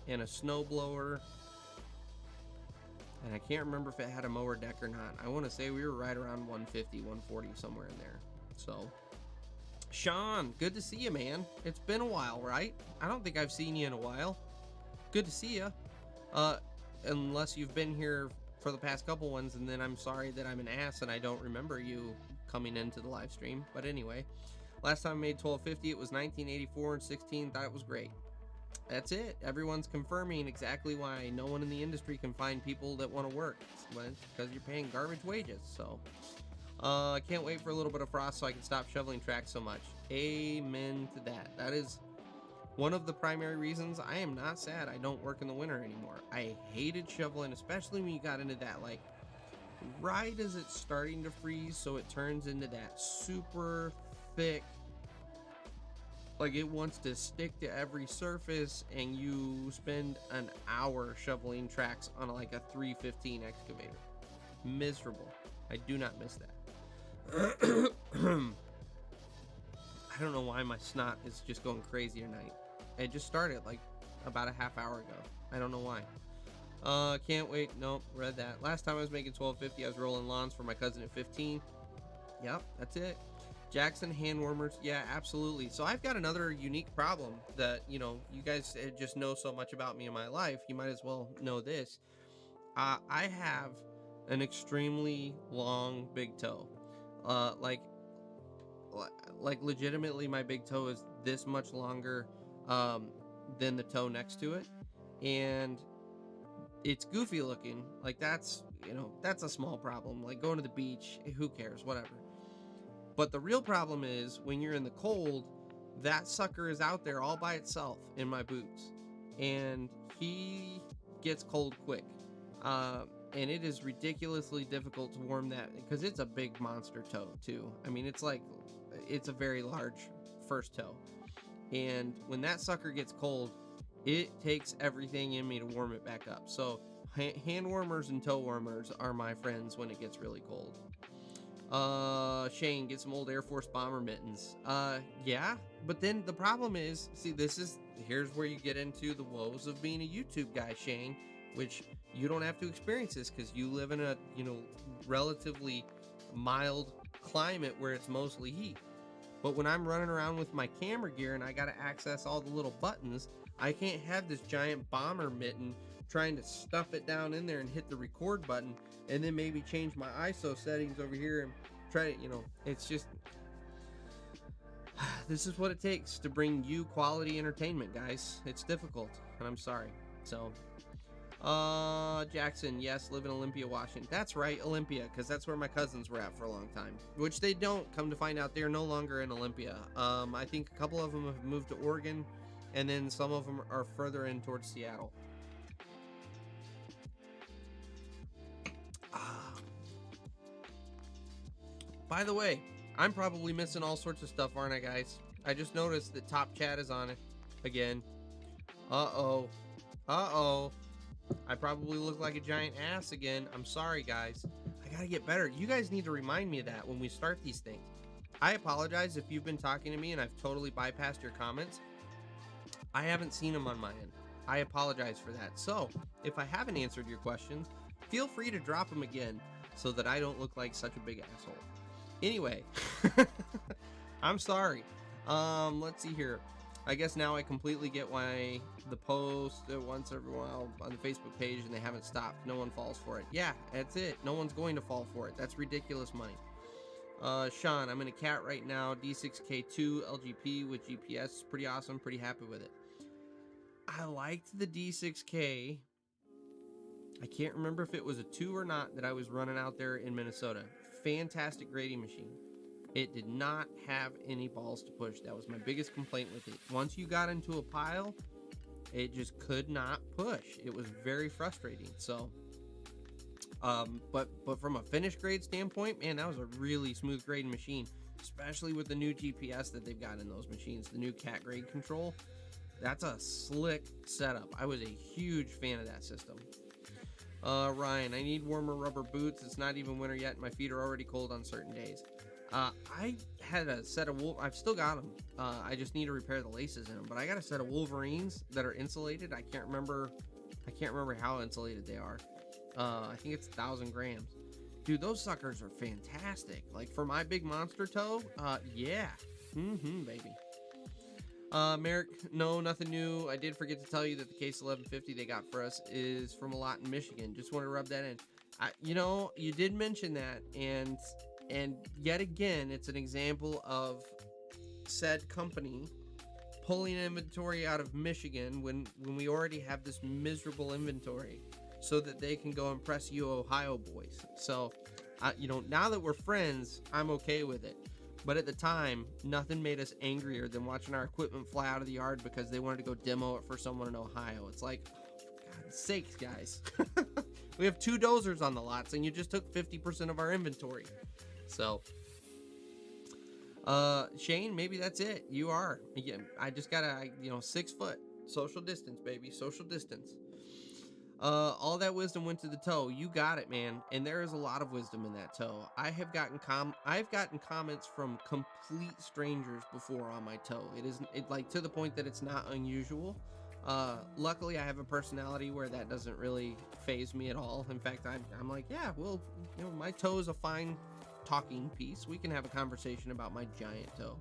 and a snowblower, and I can't remember if it had a mower deck or not. I want to say we were right around 150, 140, somewhere in there. So, Sean, good to see you, man. It's been a while, right? I don't think I've seen you in a while. Good to see you. Unless you've been here for the past couple ones, and then I'm sorry that I'm an ass and I don't remember you coming into the live stream. But anyway, last time I made 1250, it was 1984 and 16. Thought it was great. That's it. Everyone's confirming exactly why no one in the industry can find people that want to work. It's because you're paying garbage wages. So, I can't wait for a little bit of frost so I can stop shoveling tracks so much. Amen to that. That is one of the primary reasons I am not sad I don't work in the winter anymore. I hated shoveling, especially when you got into that, like, right as it's starting to freeze, so it turns into that super thick, like it wants to stick to every surface, and you spend an hour shoveling tracks on like a 315 excavator. Miserable. I do not miss that. I don't know why my snot is just going crazy tonight. It just started like about a half hour ago. I don't know why. Can't wait. Nope, read that. Last time I was making 1250, I was rolling lawns for my cousin at 15. Yep, that's it. Jackson hand warmers. Yeah, absolutely. So I've got another unique problem that, you know, you guys just know so much about me in my life. You might as well know this. I have an extremely long big toe. Like legitimately my big toe is this much longer than the toe next to it, and it's goofy looking. Like, that's, you know, that's a small problem. Like going to the beach, who cares, whatever. But the real problem is when you're in the cold, that sucker is out there all by itself in my boots, and he gets cold quick. And it is ridiculously difficult to warm that because it's a big monster toe too. I mean, it's a very large first toe. And when that sucker gets cold, it takes everything in me to warm it back up. So hand warmers and toe warmers are my friends when it gets really cold. Shane, get some old Air Force bomber mittens. Yeah, but then the problem is, see, here's where you get into the woes of being a YouTube guy, Shane, which you don't have to experience this because you live in a, you know, relatively mild climate where it's mostly heat. But when I'm running around with my camera gear and I got to access all the little buttons, I can't have this giant bomber mitten trying to stuff it down in there and hit the record button and then maybe change my ISO settings over here and try to, you know, it's just, this is what it takes to bring you quality entertainment, guys. It's difficult, and I'm sorry. So, Jackson, yes, live in Olympia, Washington. That's right, Olympia, because that's where my cousins were at for a long time, which they don't. Come to find out, they're no longer in Olympia. I think a couple of them have moved to Oregon, and then some of them are further in towards Seattle. By the way, I'm probably missing all sorts of stuff, aren't I, guys? I just noticed that Top Chat is on it again. Uh-oh. I probably look like a giant ass again. I'm sorry, guys. I gotta get better. You guys need to remind me of that when we start these things. I apologize if you've been talking to me and I've totally bypassed your comments. I haven't seen them on my end. I apologize for that. So, if I haven't answered your questions, feel free to drop them again so that I don't look like such a big asshole. Anyway, I'm sorry. Let's see here. I guess now I completely get why the post once every while on the Facebook page and they haven't stopped. No one falls for it. Yeah, that's it. No one's going to fall for it. That's ridiculous money. Sean, I'm in a cat right now. D6K2 LGP with GPS. Pretty awesome. Pretty happy with it. I liked the D6K. I can't remember if it was a 2 or not that I was running out there in Minnesota. Fantastic grading machine. It did not have any balls to push. That was my biggest complaint with it. Once you got into a pile, it just could not push. It was very frustrating. So, but from a finish grade standpoint, man, that was a really smooth grading machine, especially with the new GPS that they've got in those machines, the new cat grade control. That's a slick setup. I was a huge fan of that system. Ryan, I need warmer rubber boots. It's not even winter yet. My feet are already cold on certain days. I had a set of I've still got them. I just need to repair the laces in them. But I got a set of Wolverines that are insulated. I can't remember how insulated they are. I think it's 1,000 grams. Dude, those suckers are fantastic. Like for my big monster toe, yeah. Baby. Merrick, no, nothing new. I did forget to tell you that the case 1150 they got for us is from a lot in Michigan. Just want to rub that in. You did mention that, and yet again, it's an example of said company pulling inventory out of Michigan when we already have this miserable inventory, so that they can go impress you Ohio boys. So, now that we're friends, I'm okay with it. But at the time, nothing made us angrier than watching our equipment fly out of the yard because they wanted to go demo it for someone in Ohio. It's like, oh, for God's sakes, guys. We have 2 dozers on the lots, and you just took 50% of our inventory. So, Shane, maybe that's it. You are. Again, I just gotta, 6 foot. Social distance, baby. Social distance. All that wisdom went to the toe. You got it, man. And there is a lot of wisdom in that toe. I've gotten comments from complete strangers before on my toe. It like to the point that it's not unusual. Luckily I have a personality where that doesn't really faze me at all. In fact, I'm like, yeah, well, my toe is a fine talking piece. We can have a conversation about my giant toe.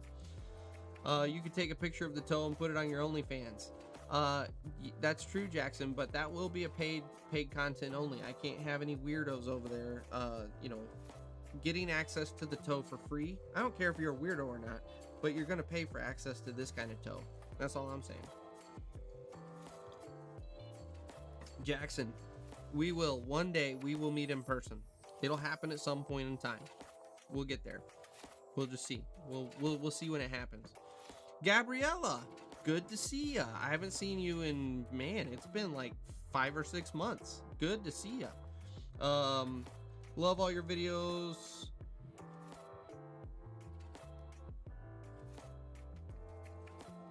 You could take a picture of the toe and put it on your OnlyFans. That's true, Jackson, but that will be a paid content only. I can't have any weirdos over there, getting access to the toe for free. I don't care if you're a weirdo or not, but you're going to pay for access to this kind of toe. That's all I'm saying. Jackson, one day we will meet in person. It'll happen at some point in time. We'll get there. We'll just see. We'll see when it happens. Gabriella, good to see ya. I haven't seen you in, man, it's been like 5 or 6 months. Good to see ya. Love all your videos.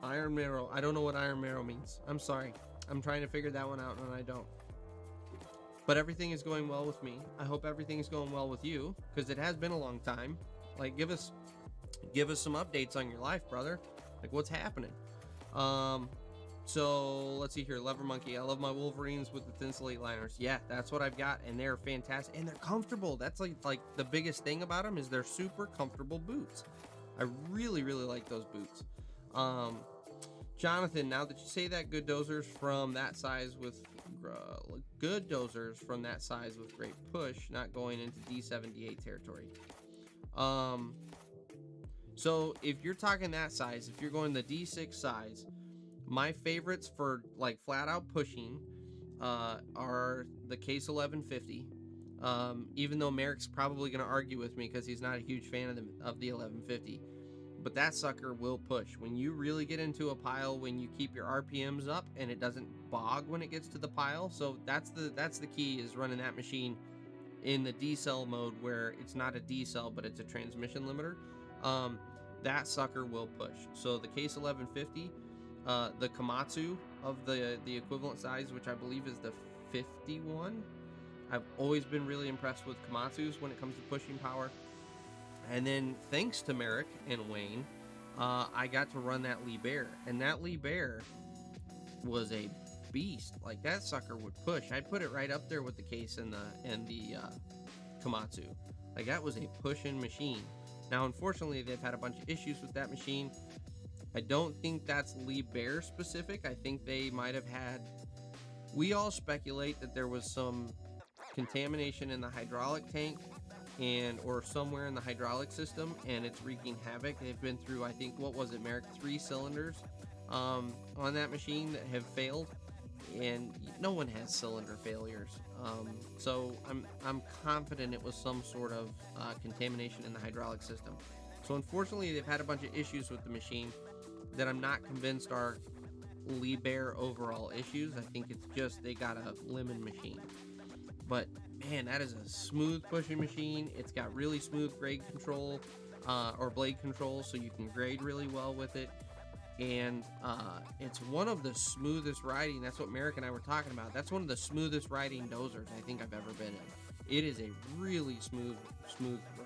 Iron Marrow. I don't know what Iron Marrow means. I'm sorry. I'm trying to figure that one out and I don't. But everything is going well with me. I hope everything is going well with you, because it has been a long time. Like, give us some updates on your life, brother. Like, what's happening? So let's see here. Lever Monkey. I love my Wolverines with the thin slate liners. Yeah, that's what I've got, and they're fantastic and they're comfortable. That's like the biggest thing about them is they're super comfortable boots. I really like those boots. Jonathan, now that you say that, good dozers from that size with great push, not going into D78 territory. So if you're talking that size, if you're going the D6 size, my favorites for like flat out pushing are the case 1150. Even though Merrick's probably going to argue with me because he's not a huge fan of the 1150, but that sucker will push when you really get into a pile, when you keep your RPMs up and it doesn't bog when it gets to the pile. So that's the key, is running that machine in the D-cell mode, where it's not a D-cell but it's a transmission limiter. That sucker will push. So the case 1150, the Komatsu of the equivalent size, which I believe is the 51. I've always been really impressed with Komatsus when it comes to pushing power. And then thanks to Merrick and Wayne, I got to run that Lee Bear, and that Lee Bear was a beast. Like, that sucker would push. I'd put it right up there with the case and the Komatsu. Like, that was a pushing machine. Now, unfortunately, they've had a bunch of issues with that machine. I don't think that's Lee Bear specific. I think they might have had, we all speculate that there was some contamination in the hydraulic tank or somewhere in the hydraulic system, and it's wreaking havoc. They've been through, I think, what was it, Merrick, 3 cylinders on that machine that have failed, and no one has cylinder failures. So I'm confident it was some sort of contamination in the hydraulic system. So unfortunately, they've had a bunch of issues with the machine that I'm not convinced are Lee Bear overall issues. I think it's just they got a lemon machine. But man, that is a smooth pushing machine. It's got really smooth grade control, or blade control, so you can grade really well with it. And it's one of the smoothest riding. That's what Merrick and I were talking about. That's one of the smoothest riding dozers I think I've ever been in. It is a really smooth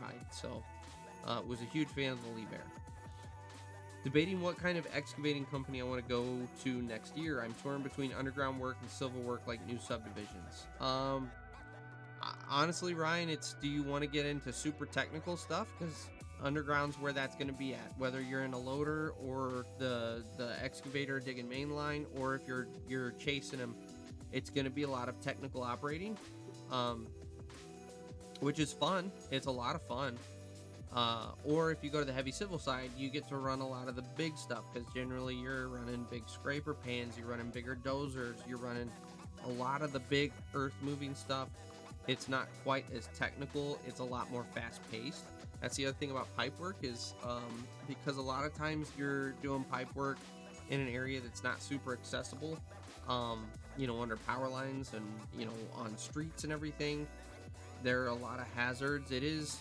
ride. So was a huge fan of the Lee Bear. Debating what kind of excavating company I want to go to next year. I'm torn between underground work and civil work like new subdivisions. Honestly, Ryan, it's, do you want to get into super technical stuff? Because underground's where that's going to be at. Whether you're in a loader or the excavator digging main line, or if you're chasing them, it's going to be a lot of technical operating, which is fun. It's a lot of fun. Or if you go to the heavy civil side, you get to run a lot of the big stuff, because generally you're running big scraper pans, you're running bigger dozers, you're running a lot of the big earth moving stuff. It's not quite as technical. It's a lot more fast paced. That's the other thing about pipe work is because a lot of times you're doing pipe work in an area that's not super accessible, under power lines and, on streets and everything. There are a lot of hazards. It is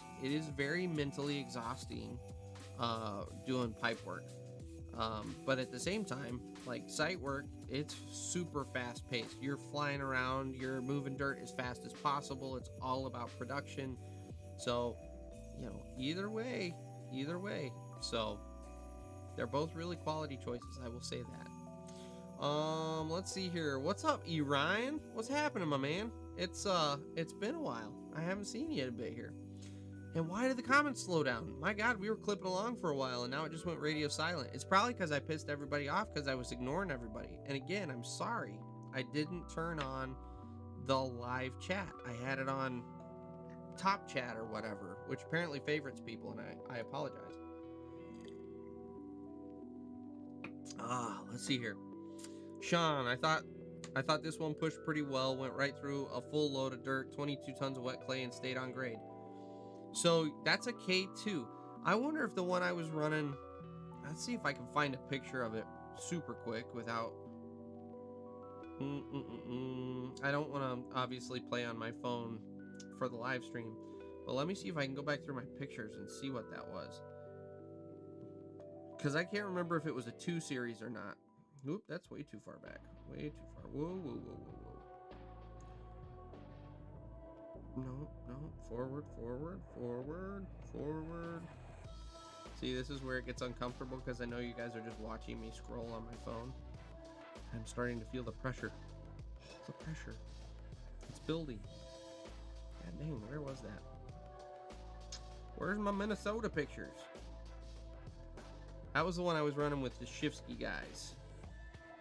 very mentally exhausting doing pipe work. But at the same time, like site work, it's super fast paced. You're flying around, you're moving dirt as fast as possible. It's all about production. So, either way. So they're both really quality choices, I will say that. Let's see here. What's up, E. Ryan? What's happening, my man? It's been a while. I haven't seen you in a bit here. And why did the comments slow down? My God, we were clipping along for a while, and now it just went radio silent. It's probably because I pissed everybody off because I was ignoring everybody. And again, I'm sorry. I didn't turn on the live chat. I had it on top chat or whatever, which apparently favorites people, and I apologize. Let's see here. Sean, I thought this one pushed pretty well, went right through a full load of dirt, 22 tons of wet clay, and stayed on grade. So that's a K2. I wonder if the one I was running, let's see if I can find a picture of it super quick without, I don't want to obviously play on my phone for the live stream, but let me see if I can go back through my pictures and see what that was. Because I can't remember if it was a 2 series or not. Oop, that's way too far back. Way too far. Whoa. No. Forward. See, this is where it gets uncomfortable because I know you guys are just watching me scroll on my phone. I'm starting to feel the pressure. The pressure. It's building. God dang, where was that? Where's my Minnesota pictures? That was the one I was running with the Shifsky guys.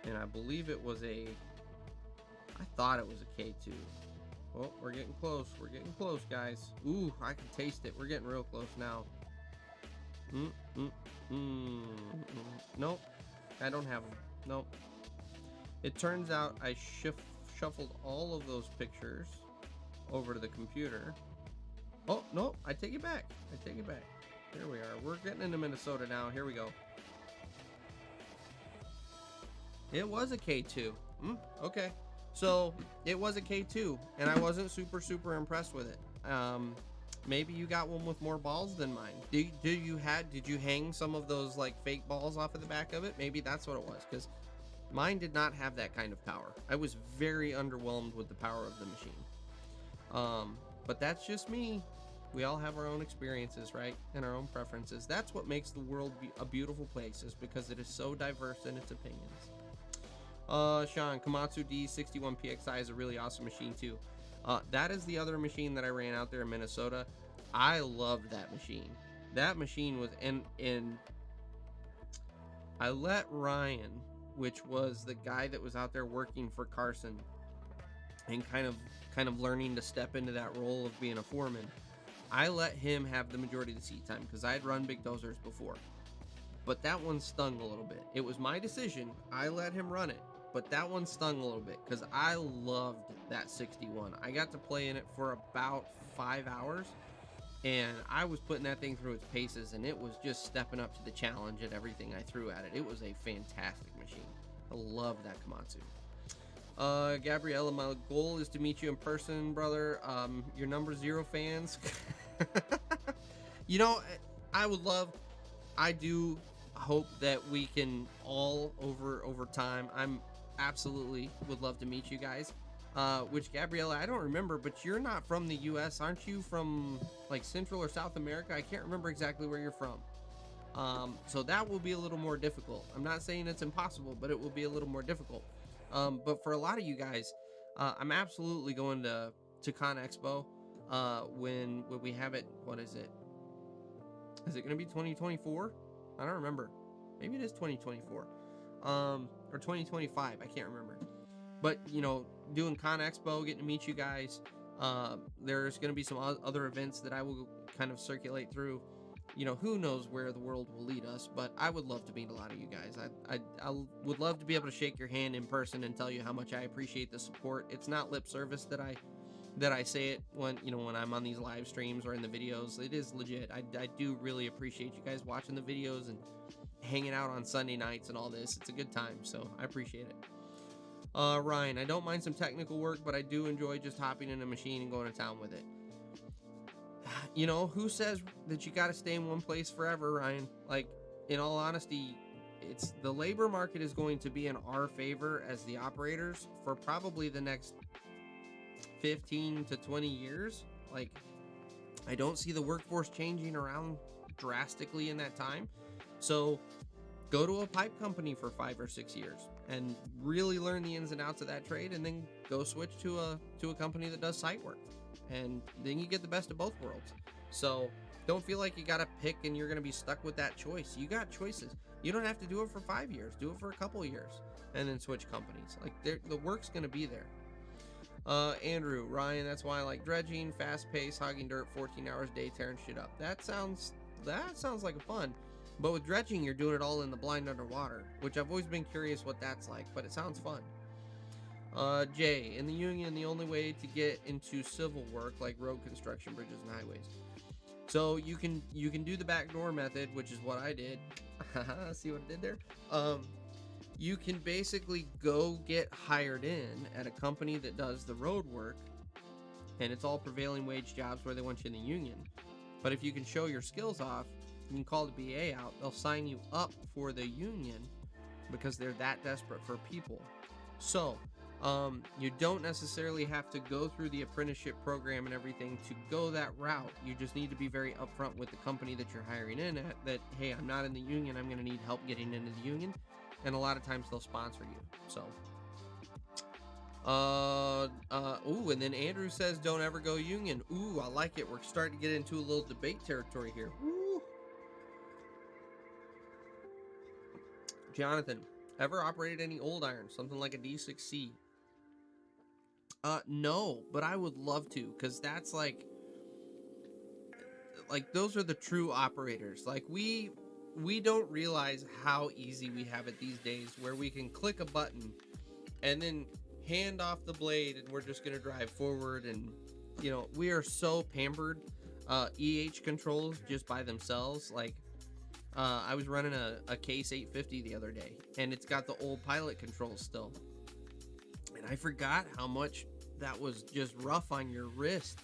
And I believe it was I thought it was a K2. Oh, we're getting close. We're getting close, guys. Ooh, I can taste it. We're getting real close now. Nope. I don't have them. Nope. It turns out I shuffled all of those pictures over to the computer. Oh, no. I take it back. Here we are. We're getting into Minnesota now. Here we go. It was a K2. Okay. So it was a K2, and I wasn't super impressed with it. Maybe you got one with more balls than mine. Did you hang some of those like fake balls off of the back of it? Maybe that's what it was, because mine did not have that kind of power. I was very underwhelmed with the power of the machine. But that's just me. We all have our own experiences, right? And our own preferences. That's what makes the world a beautiful place, is because it is so diverse in its opinions. Sean, Komatsu D61PXI is a really awesome machine too. That is the other machine that I ran out there in Minnesota. I loved that machine. That machine was in I let Ryan, which was the guy that was out there working for Carson and kind of learning to step into that role of being a foreman. I let him have the majority of the seat time because I had run big dozers before. But that one stung a little bit. It was my decision. I let him run it. But that one stung a little bit because I loved that 61. I got to play in it for about 5 hours. And I was putting that thing through its paces, and it was just stepping up to the challenge at everything I threw at it. It was a fantastic machine. I love that Komatsu. Gabriella, my goal is to meet you in person, brother. Your number 0 fans. You know, I do hope that we can all over time. I'm absolutely would love to meet you guys. Which, Gabriella, I don't remember, but you're not from the U.S., aren't you? From like Central or South America? I can't remember exactly where you're from. So that will be a little more difficult. I'm not saying it's impossible, but it will be a little more difficult. But for a lot of you guys, I'm absolutely going to Con Expo when we have it. What is it? Is it going to be 2024? I don't remember. Maybe it is 2024. Or 2025. I can't remember. But, you know, doing Con Expo, getting to meet you guys. There's going to be some other events that I will kind of circulate through. You know, who knows where the world will lead us, but I would love to meet a lot of you guys. I would love to be able to shake your hand in person and tell you how much I appreciate the support. It's not lip service that I say it when I'm on these live streams or in the videos. It is legit. I do really appreciate you guys watching the videos and hanging out on Sunday nights and all this. It's a good time, so I appreciate it. Ryan, I don't mind some technical work, but I do enjoy just hopping in a machine and going to town with it. You know, who says that you got to stay in one place forever, Ryan? Like, in all honesty, it's the labor market is going to be in our favor as the operators for probably the next 15 to 20 years. Like, I don't see the workforce changing around drastically in that time. So go to a pipe company for 5 or 6 years and really learn the ins and outs of that trade, and then go switch to a company that does site work, and then you get the best of both worlds. So don't feel like you got to pick and you're going to be stuck with that choice. You got choices. You don't have to do it for 5 years. Do it for a couple of years and then switch companies. Like, the work's going to be there. Andrew, Ryan, that's why I like dredging, fast pace, hogging dirt, 14 hours a day, tearing shit up. That sounds like a fun. But with dredging, you're doing it all in the blind underwater, which I've always been curious what that's like, but it sounds fun. Jay, in the union, the only way to get into civil work, like road construction, bridges, and highways. So you can do the backdoor method, which is what I did. See what I did there? You can basically go get hired in at a company that does the road work, and it's all prevailing wage jobs where they want you in the union. But if you can show your skills off, you can call the BA out. They'll sign you up for the union because they're that desperate for people. So you don't necessarily have to go through the apprenticeship program and everything to go that route. You just need to be very upfront with the company that you're hiring in at that, hey, I'm not in the union. I'm going to need help getting into the union. And a lot of times they'll sponsor you. So, ooh, and then Andrew says, don't ever go union. Ooh, I like it. We're starting to get into a little debate territory here. Ooh. Jonathan, ever operated any old iron, something like a D6C? No, but I would love to, because that's like those are the true operators. Like, we don't realize how easy we have it these days, where we can click a button and then hand off the blade and we're just going to drive forward. And, you know, we are so pampered. EH controls just by themselves, like, I was running a Case 850 the other day, and it's got the old pilot controls still. And I forgot how much that was just rough on your wrist.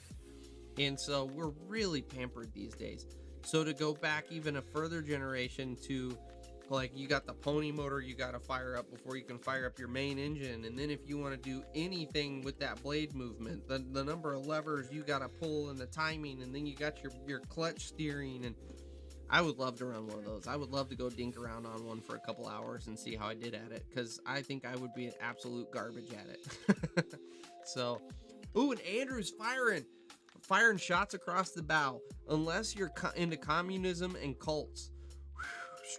And so we're really pampered these days. So to go back even a further generation to Like, you got the pony motor you got to fire up before you can fire up your main engine. And then if you want to do anything with that blade movement, the number of levers you got to pull and the timing, and then you got your clutch steering. And I would love to run one of those. I would love to go dink around on one for a couple hours and see how I did at it, because I think I would be an absolute garbage at it. So, ooh, and Andrew's firing shots across the bow. Unless you're into communism and cults.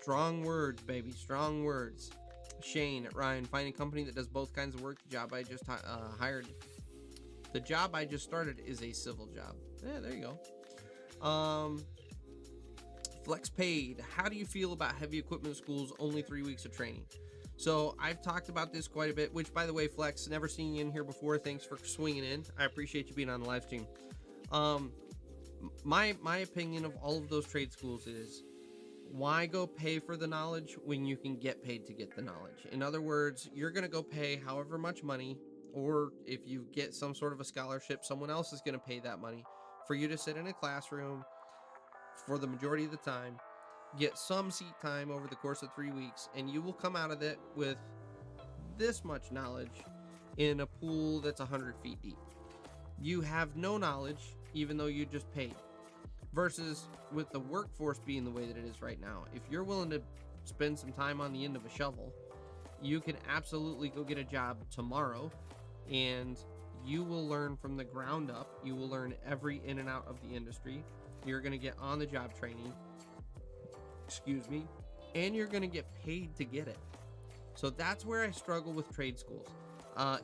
Strong words, baby. Strong words. Shane at Ryan, find a company that does both kinds of work. The job I just hired. The job I just started is a civil job. Yeah, there you go. Flex paid. How do you feel about heavy equipment schools? Only 3 weeks of training. So I've talked about this quite a bit, which, by the way, Flex, never seen you in here before. Thanks for swinging in. I appreciate you being on the live stream. My opinion of all of those trade schools is, why go pay for the knowledge when you can get paid to get the knowledge? In other words, you're going to go pay however much money, or if you get some sort of a scholarship, someone else is going to pay that money for you to sit in a classroom for the majority of the time, get some seat time over the course of 3 weeks, and you will come out of it with this much knowledge in a pool that's 100 feet deep. You have no knowledge, even though you just paid. Versus with the workforce being the way that it is right now, if you're willing to spend some time on the end of a shovel, you can absolutely go get a job tomorrow, and you will learn from the ground up. You will learn every in and out of the industry. You're going to get on the job training, and you're going to get paid to get it. So that's where I struggle with trade schools.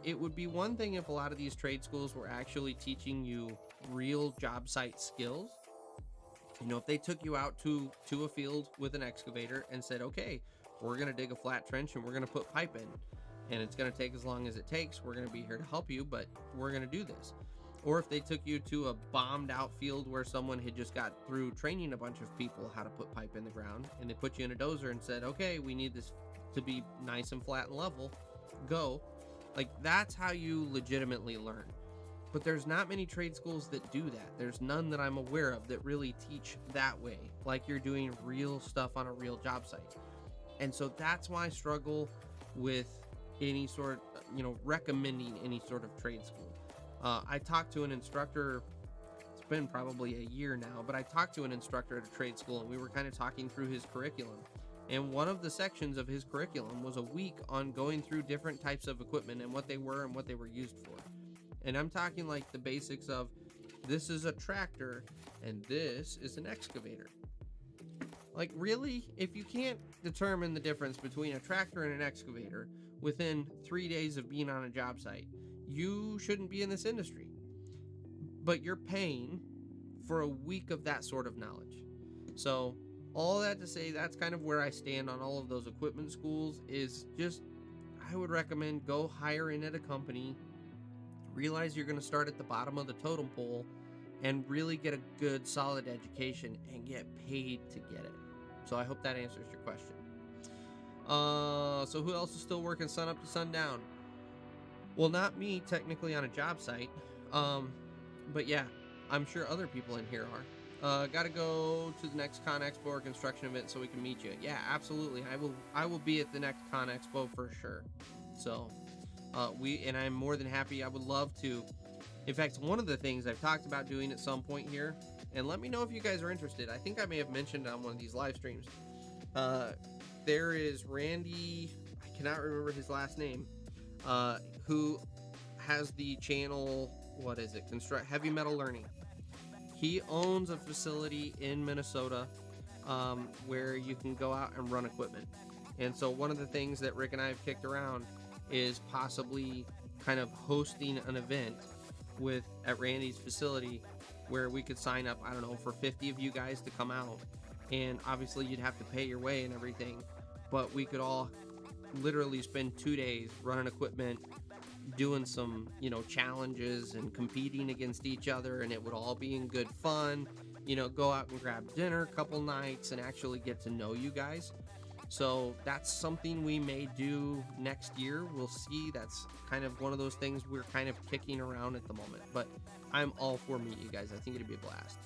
It would be one thing if a lot of these trade schools were actually teaching you real job site skills. You know, if they took you out to a field with an excavator and said, okay, we're going to dig a flat trench and we're going to put pipe in, and it's going to take as long as it takes. We're going to be here to help you, but we're going to do this. Or if they took you to a bombed out field where someone had just got through training a bunch of people how to put pipe in the ground, and they put you in a dozer and said, okay, we need this to be nice and flat and level, go. Like, that's how you legitimately learn. But there's not many trade schools that do that. There's none that I'm aware of that really teach that way, like you're doing real stuff on a real job site. And so that's why I struggle with any sort, recommending any sort of trade school. I talked to an instructor, it's been probably a year now, but I talked to an instructor at a trade school, and we were kind of talking through his curriculum. And one of the sections of his curriculum was a week on going through different types of equipment and what they were and what they were used for. And I'm talking like the basics of, this is a tractor and this is an excavator. Like, really? If you can't determine the difference between a tractor and an excavator within 3 days of being on a job site, you shouldn't be in this industry. But you're paying for a week of that sort of knowledge. So all that to say, that's kind of where I stand on all of those equipment schools. Is just, I would recommend go hire in at a company, realize you're going to start at the bottom of the totem pole, and really get a good solid education and get paid to get it. So I hope that answers your question. So who else is still working sun up to sundown? Well, not me technically on a job site, but yeah, I'm sure other people in here are. Got to go to the next Con Expo or construction event so we can meet you. Yeah, absolutely. I will be at the next Con Expo for sure. So I'm more than happy. I would love to. In fact, one of the things I've talked about doing at some point here, and let me know if you guys are interested. I think I may have mentioned on one of these live streams. There is Randy, I cannot remember his last name, who has the channel, what is it? Heavy Metal Learning. He owns a facility in Minnesota where you can go out and run equipment. And so one of the things that Rick and I have kicked around is possibly kind of hosting an event at Randy's facility where we could sign up, I don't know, for 50 of you guys to come out. And obviously you'd have to pay your way and everything, but we could all literally spend 2 days running equipment, doing some, challenges and competing against each other, and it would all be in good fun. Go out and grab dinner a couple nights and actually get to know you guys. So that's something we may do next year. We'll see. That's kind of one of those things we're kind of kicking around at the moment, but I'm all for meeting you guys. I think it'd be a blast.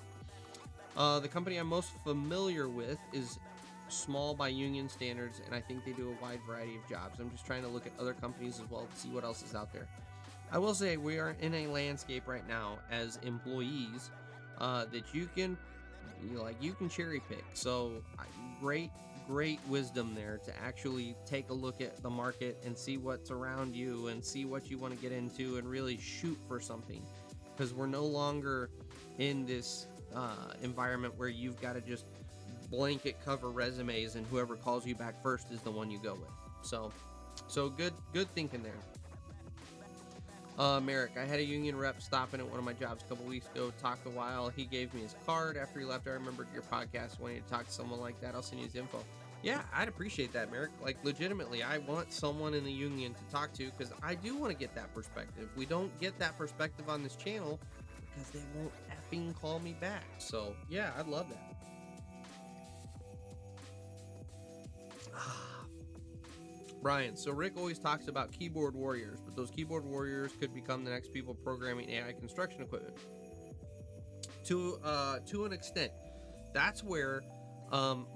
The company I'm most familiar with is small by union standards, and I think they do a wide variety of jobs. I'm just trying to look at other companies as well to see what else is out there. I will say we are in a landscape right now as employees that you can cherry pick. So great wisdom there to actually take a look at the market and see what's around you and see what you want to get into and really shoot for something, because we're no longer in this environment where you've got to just blanket cover resumes and whoever calls you back first is the one you go with. So good thinking there. Merrick, I had a union rep stopping at one of my jobs a couple weeks ago, talked a while. He gave me his card after he left. I remembered your podcast, wanting to talk to someone like that. I'll send you his info. Yeah, I'd appreciate that, Merrick. Like, legitimately, I want someone in the union to talk to, because I do want to get that perspective. We don't get that perspective on this channel because they won't effing call me back. So, yeah, I'd love that. Brian, so Rick always talks about keyboard warriors, but those keyboard warriors could become the next people programming AI construction equipment. To an extent, that's where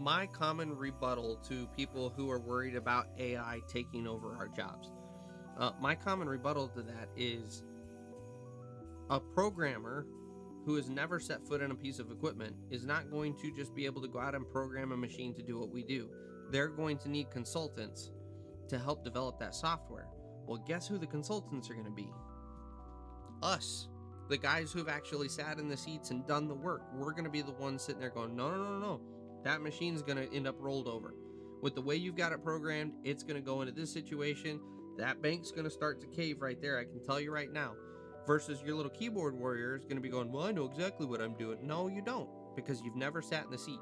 my common rebuttal to people who are worried about AI taking over our jobs. My common rebuttal to that is a programmer who has never set foot in a piece of equipment is not going to just be able to go out and program a machine to do what we do. They're going to need consultants to help develop that software. Well, guess who the consultants are going to be? Us, the guys who've actually sat in the seats and done the work. We're going to be the ones sitting there going, no. That machine's going to end up rolled over. With the way you've got it programmed, it's going to go into this situation. That bank's going to start to cave right there. I can tell you right now. Versus your little keyboard warrior is going to be going, well, I know exactly what I'm doing. No, you don't, because you've never sat in the seat.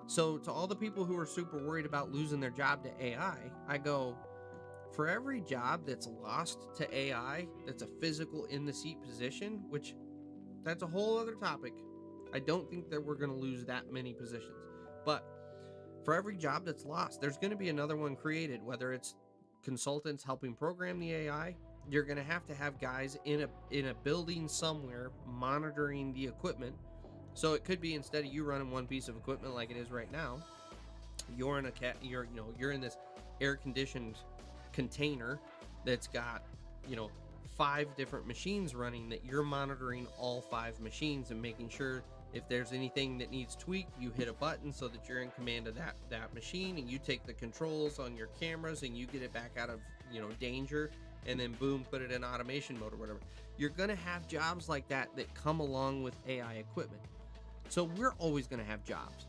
So to all the people who are super worried about losing their job to AI, I go, for every job that's lost to AI, that's a physical in the seat position, which that's a whole other topic. I don't think that we're going to lose that many positions. But for every job that's lost, there's going to be another one created, whether it's consultants helping program the AI. You're going to have guys in a building somewhere monitoring the equipment. So it could be, instead of you running one piece of equipment like it is right now, you're in this air-conditioned container that's got 5 different machines running, that you're monitoring all 5 machines and making sure if there's anything that needs tweaked, you hit a button so that you're in command of that machine, and you take the controls on your cameras and you get it back out of danger, and then boom, put it in automation mode or whatever. You're going to have jobs like that come along with AI equipment. So we're always going to have jobs.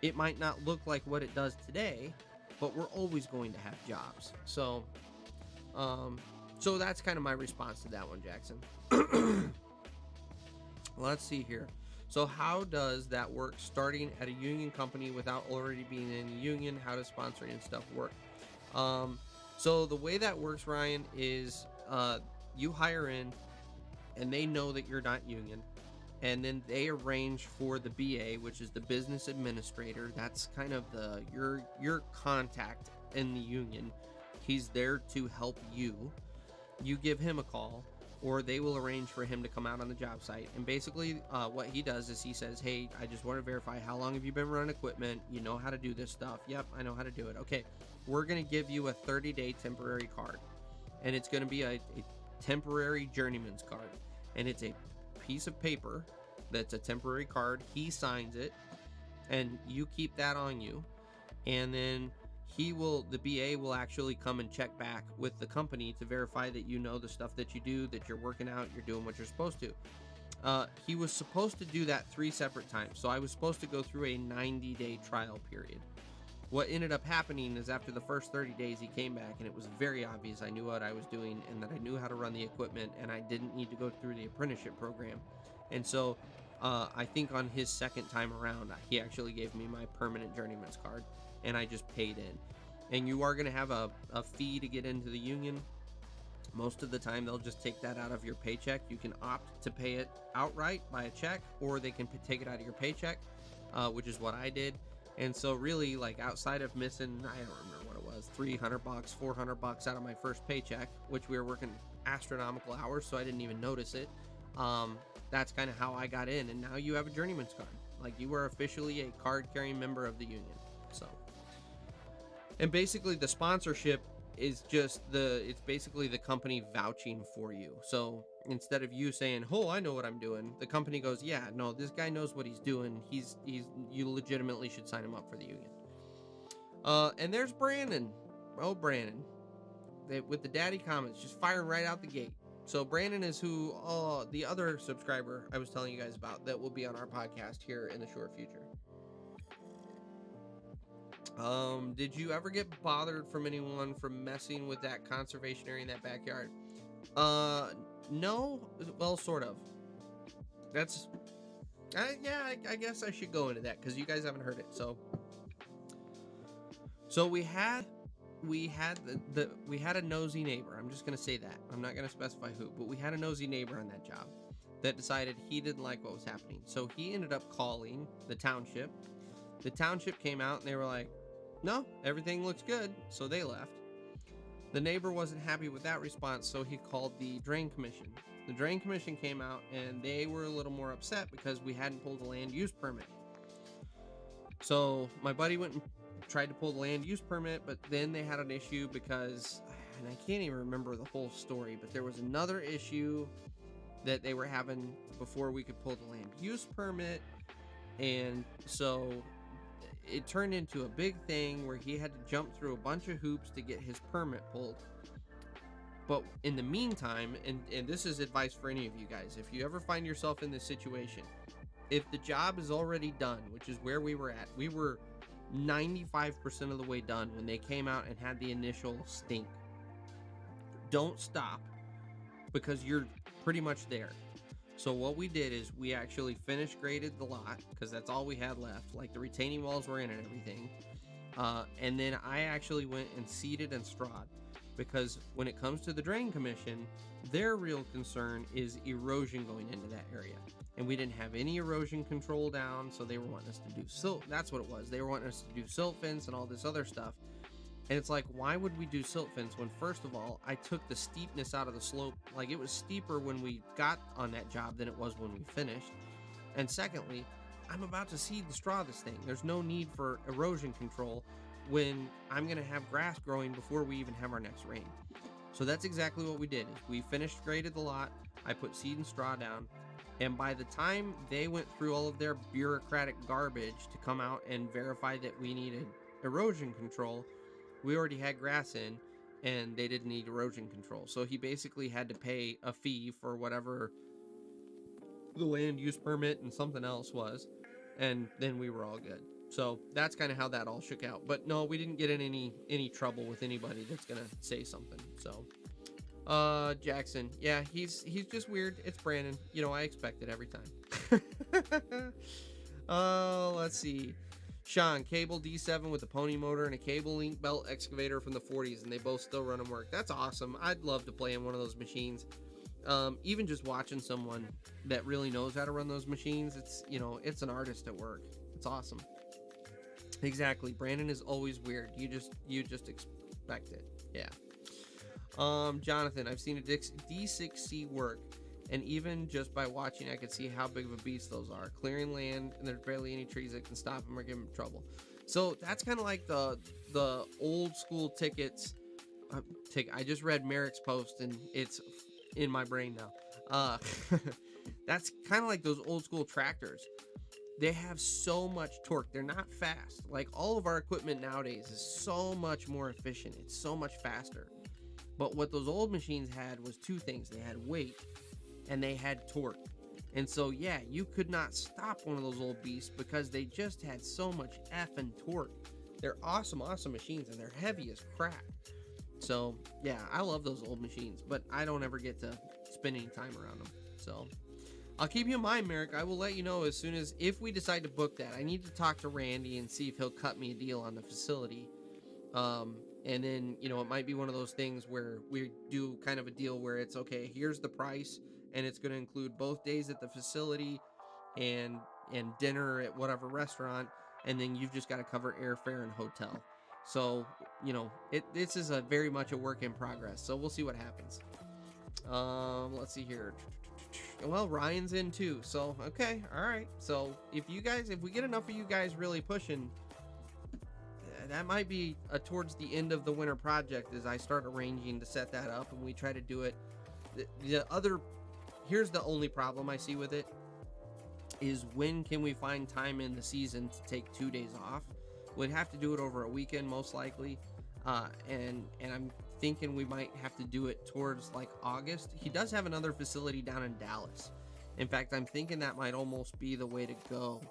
It might not look like what it does today, but we're always going to have jobs. So that's kind of my response to that one, Jackson. Let's see here. So how does that work, starting at a union company without already being in a union? How does sponsoring and stuff work? So the way that works, Ryan, is you hire in, and they know that you're not union. And then they arrange for the BA, which is the business administrator. That's kind of your contact in the union. He's there to help you. You give him a call, or they will arrange for him to come out on the job site. And basically what he does is he says, hey, I just want to verify, how long have you been running equipment? You know how to do this stuff. Yep, I know how to do it. Okay, we're going to give you a 30-day temporary card. And it's going to be a temporary journeyman's card. And it's a piece of paper that's a temporary card. He signs it, and you keep that on you. And then the BA will actually come and check back with the company to verify that you know the stuff that you do, that you're working out, you're doing what you're supposed to. He was supposed to do that 3 separate times. So I was supposed to go through a 90-day trial period. What ended up happening is, after the first 30 days, he came back, and it was very obvious I knew what I was doing and that I knew how to run the equipment, and I didn't need to go through the apprenticeship program. And so I think on his second time around, he actually gave me my permanent journeyman's card, and I just paid in. And you are going to have a fee to get into the union. Most of the time, they'll just take that out of your paycheck. You can opt to pay it outright by a check, or they can take it out of your paycheck, which is what I did. And so really, like, outside of missing, I don't remember what it was, $300, $400 out of my first paycheck, which we were working astronomical hours, so I didn't even notice it. That's kind of how I got in. And now you have a journeyman's card. Like, you are officially a card-carrying member of the union. So And basically the sponsorship is just it's basically the company vouching for you. So instead of you saying, oh, I know what I'm doing, the company goes, yeah, no, this guy knows what he's doing. You legitimately should sign him up for the union. And there's Brandon. Oh, Brandon. With the daddy comments, just firing right out the gate. So Brandon is who the other subscriber I was telling you guys about that will be on our podcast here in the short future. Did you ever get bothered from anyone from messing with that conservation area in that backyard? No. Well, sort of. That's I guess I should go into that because you guys haven't heard it. So we had a nosy neighbor. I'm just gonna say that. I'm not gonna specify who, but we had a nosy neighbor on that job that decided he didn't like what was happening. So he ended up calling the township. The township came out and they were like, no, everything looks good. So they left. The neighbor wasn't happy with that response, so he called the drain commission. The drain commission came out and they were a little more upset because we hadn't pulled a land use permit. So my buddy went and tried to pull the land use permit, but then they had an issue because, and I can't even remember the whole story, but there was another issue that they were having before we could pull the land use permit. And so it turned into a big thing where he had to jump through a bunch of hoops to get his permit pulled. But in the meantime, and this is advice for any of you guys, if you ever find yourself in this situation, if the job is already done, which is where we were at, we were 95% of the way done when they came out and had the initial stink. Don't stop because you're pretty much there. So what we did is we actually finished graded the lot because that's all we had left. Like the retaining walls were in and everything. And then I actually went and seeded and strawed because when it comes to the drain commission, their real concern is erosion going into that area. And we didn't have any erosion control down, so they were wanting us to do silt. That's what it was. They were wanting us to do silt fence and all this other stuff. And it's like, why would we do silt fence when, first of all, I took the steepness out of the slope? Like, it was steeper when we got on that job than it was when we finished. And secondly, I'm about to seed and straw this thing. There's no need for erosion control when I'm going to have grass growing before we even have our next rain. So that's exactly what we did. Is we finished graded the lot. I put seed and straw down. And by the time they went through all of their bureaucratic garbage to come out and verify that we needed erosion control, we already had grass in and they didn't need erosion control. So he basically had to pay a fee for whatever the land use permit and something else was. And then we were all good. So that's kind of how that all shook out. But no, we didn't get in any trouble with anybody that's going to say something. So Jackson, yeah, he's just weird. It's Brandon. You know, I expect it every time. Let's see. Sean, cable D7 with a pony motor and a cable link belt excavator from the 40s, and they both still run and work. That's awesome. I'd love to play in one of those machines. Even just watching someone that really knows how to run those machines, it's, you know, it's an artist at work. It's awesome. Exactly. Brandon is always weird. You just expect it. Yeah. Jonathan, I've seen a D6C work, and even just by watching, I could see how big of a beast those are. Clearing land, and there's barely any trees that can stop them or give them trouble. So that's kind of like the old school tickets. I just read Merrick's post, and it's in my brain now. That's kind of like those old school tractors. They have so much torque. They're not fast. Like all of our equipment nowadays is so much more efficient. It's so much faster. But what those old machines had was two things. They had weight and they had torque. And so, yeah, you could not stop one of those old beasts because they just had so much effing torque. They're awesome, awesome machines, and they're heavy as crap. So, yeah, I love those old machines, but I don't ever get to spend any time around them. So, I'll keep you in mind, Merrick. I will let you know as soon as, if we decide to book that. I need to talk to Randy and see if he'll cut me a deal on the facility. And then, you know, it might be one of those things where we do kind of a deal where it's, okay, here's the price, and it's going to include both days at the facility and dinner at whatever restaurant, and then you've just got to cover airfare and hotel. So, you know, this is a very much a work in progress, so we'll see what happens. Let's see here. Well, Ryan's in too, so okay, all right. So if we get enough of you guys really pushing, that might be towards the end of the winter project as I start arranging to set that up and we try to do it. Here's the only problem I see with it is when can we find time in the season to take 2 days off? We'd have to do it over a weekend most likely. And I'm thinking we might have to do it towards like August. He does have another facility down in Dallas. In fact, I'm thinking that might almost be the way to go.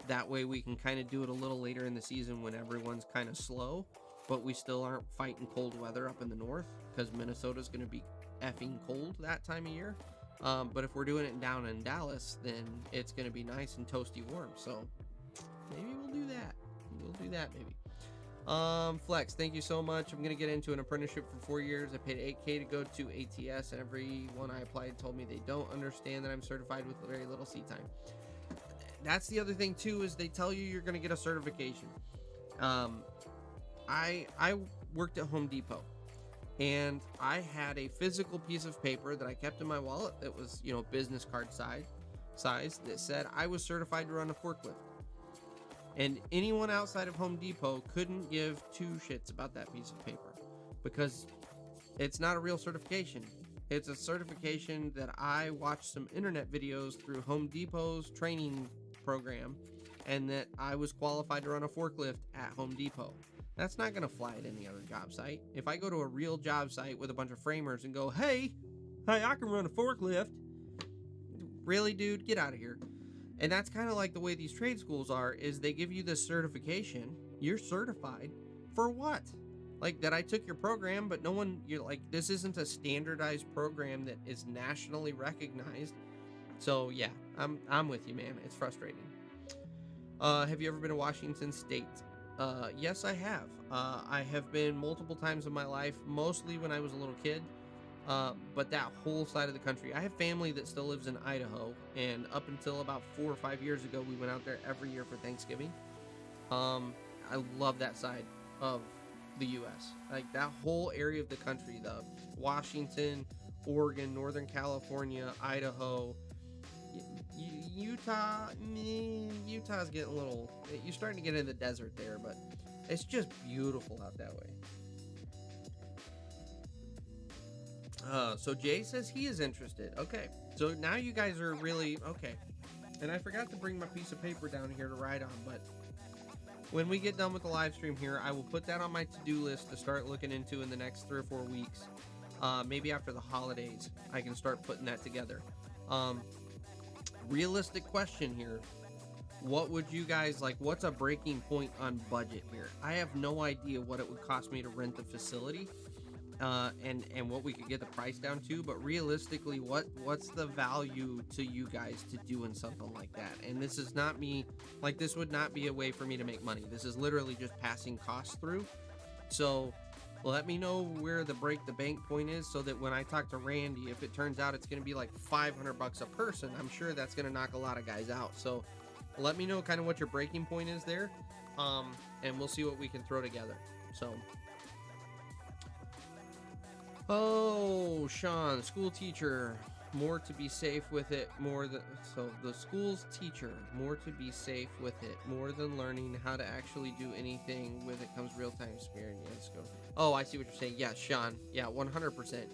That way we can kind of do it a little later in the season when everyone's kind of slow, but we still aren't fighting cold weather up in the north because Minnesota's going to be effing cold that time of year. But if we're doing it down in Dallas, then it's going to be nice and toasty warm. So maybe we'll do that. Maybe. Flex, thank you so much. I'm going to get into an apprenticeship for 4 years. I paid $8K to go to ATS, and everyone I applied told me they don't understand that I'm certified with very little seat time. That's the other thing too, is they tell you you're going to get a certification. I worked at Home Depot, and I had a physical piece of paper that I kept in my wallet that was, business card size that said I was certified to run a forklift. And anyone outside of Home Depot couldn't give two shits about that piece of paper because it's not a real certification. It's a certification that I watched some internet videos through Home Depot's training program and that I was qualified to run a forklift at Home Depot. That's not going to fly at any other job site. If I go to a real job site with a bunch of framers and go, hey, I can run a forklift. Really, dude? Get out of here. And that's kind of like the way these trade schools are, is they give you this certification. You're certified for what? Like that I took your program, but you're like, this isn't a standardized program that is nationally recognized. So yeah, I'm with you, man. It's frustrating. Have you ever been to Washington State? Yes, I have. I have been multiple times in my life, mostly when I was a little kid. But that whole side of the country, I have family that still lives in Idaho, and up until about 4 or 5 years ago, we went out there every year for Thanksgiving. I love that side of the U.S. Like that whole area of the country, the Washington, Oregon, Northern California, Idaho, Utah. Utah's getting a little, you're starting to get in the desert there, but it's just beautiful out that way. So Jay says he is interested. Okay, so now you guys are really okay. And I forgot to bring my piece of paper down here to write on, but when we get done with the live stream here, I will put that on my to-do list to start looking into in the next 3 or 4 weeks. Maybe after the holidays, I can start putting that together. Realistic question here. What would you guys like? What's a breaking point on budget here? I have no idea what it would cost me to rent the facility. And what we could get the price down to, but realistically, what's the value to you guys to doing something like that? And this is not me, like this would not be a way for me to make money. This is literally just passing costs through. So let me know where the break the bank point is, so that when I talk to Randy, if it turns out it's going to be like $500 a person, I'm sure that's going to knock a lot of guys out. So let me know kind of what your breaking point is there, and we'll see what we can throw together. So. Oh, Sean, school teacher, more to be safe with it, so the school's teacher, more to be safe with it, more than learning how to actually do anything with it comes real-time experience. Let's go. Oh, I see what you're saying. Yeah, Sean. Yeah, 100%.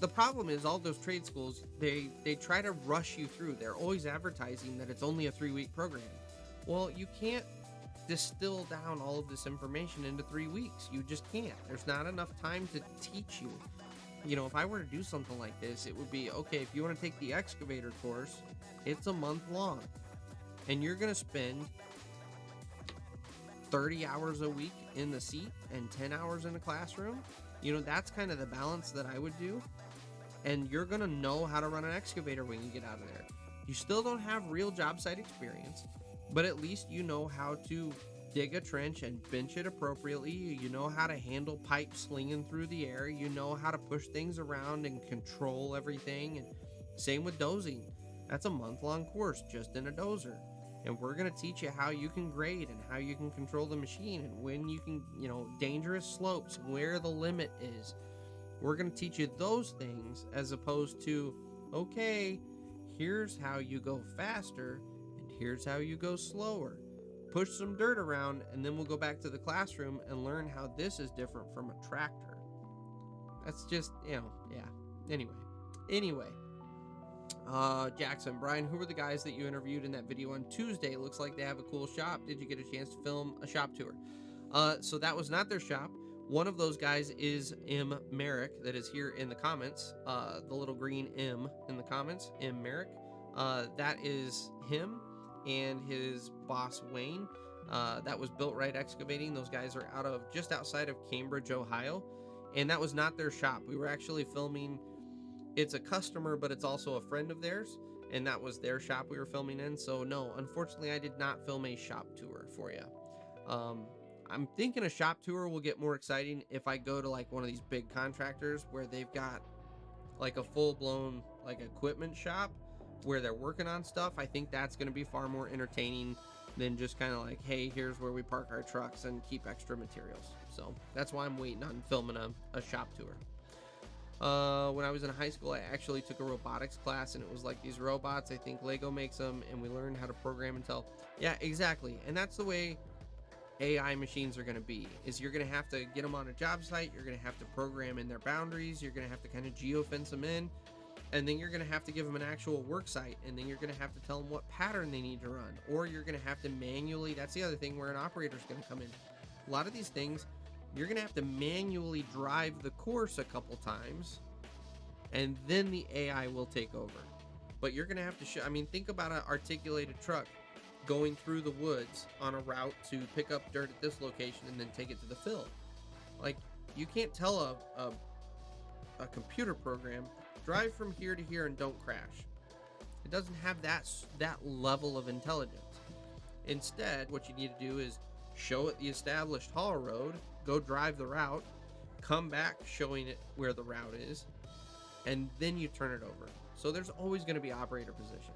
The problem is all those trade schools, they try to rush you through. They're always advertising that it's only a 3-week program. Well, you can't distill down all of this information into 3 weeks. You just can't. There's not enough time to teach you. If I were to do something like this, it would be, okay, if you want to take the excavator course, it's a month long. And you're going to spend 30 hours a week in the seat and 10 hours in the classroom. That's kind of the balance that I would do. And you're going to know how to run an excavator when you get out of there. You still don't have real job site experience, but at least you know how to dig a trench and bench it appropriately. You know how to handle pipe slinging through the air. You know how to push things around and control everything. And same with dozing. That's a month-long course just in a dozer. And we're going to teach you how you can grade and how you can control the machine and when you can, dangerous slopes, where the limit is. We're going to teach you those things as opposed to, okay, here's how you go faster. Here's how you go slower. push some dirt around, and then we'll go back to the classroom and learn how this is different from a tractor. That's just, yeah. Anyway, Jackson, Brian, who were the guys that you interviewed in that video on Tuesday? Looks like they have a cool shop. Did you get a chance to film a shop tour? So that was not their shop. One of those guys is M. Merrick, that is here in the comments. The little green M in the comments, M. Merrick. That is him and his boss, Wayne. That was Built Right Excavating. Those guys are just outside of Cambridge, Ohio. And that was not their shop. We were actually filming. It's a customer, but it's also a friend of theirs. And that was their shop we were filming in. So no, unfortunately, I did not film a shop tour for you. I'm thinking a shop tour will get more exciting if I go to like one of these big contractors where they've got like a full-blown like equipment shop where they're working on stuff. I think that's going to be far more entertaining than just kind of like, hey, here's where we park our trucks and keep extra materials. So that's why I'm waiting on filming a shop tour. When I was in high school, I actually took a robotics class, and it was like these robots. I think Lego makes them, and we learned how to program and tell. Yeah, exactly. And that's the way AI machines are going to be, is you're going to have to get them on a job site. You're going to have to program in their boundaries. You're going to have to kind of geofence them in, and then you're going to have to give them an actual work site, and then you're going to have to tell them what pattern they need to run, or you're going to have to manually, that's the other thing where an operator is going to come in. A lot of these things, you're going to have to manually drive the course a couple times, and then the AI will take over. But you're going to have to show, I mean, think about an articulated truck going through the woods on a route to pick up dirt at this location and then take it to the fill. Like, you can't tell a computer program, drive from here to here and don't crash. It doesn't have that level of intelligence. Instead, what you need to do is show it the established haul road, go drive the route, come back showing it where the route is, and then you turn it over. So there's always going to be operator positions.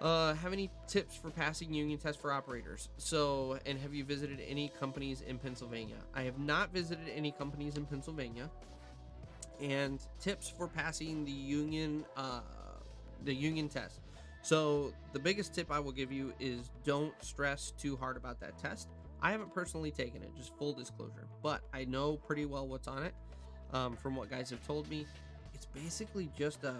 Have any tips for passing union tests for operators? So, and have you visited any companies in Pennsylvania? I have not visited any companies in Pennsylvania. And tips for passing the union test. So the biggest tip I will give you is don't stress too hard about that test. I haven't personally taken it, just full disclosure, but I know pretty well what's on it. From what guys have told me, it's basically just a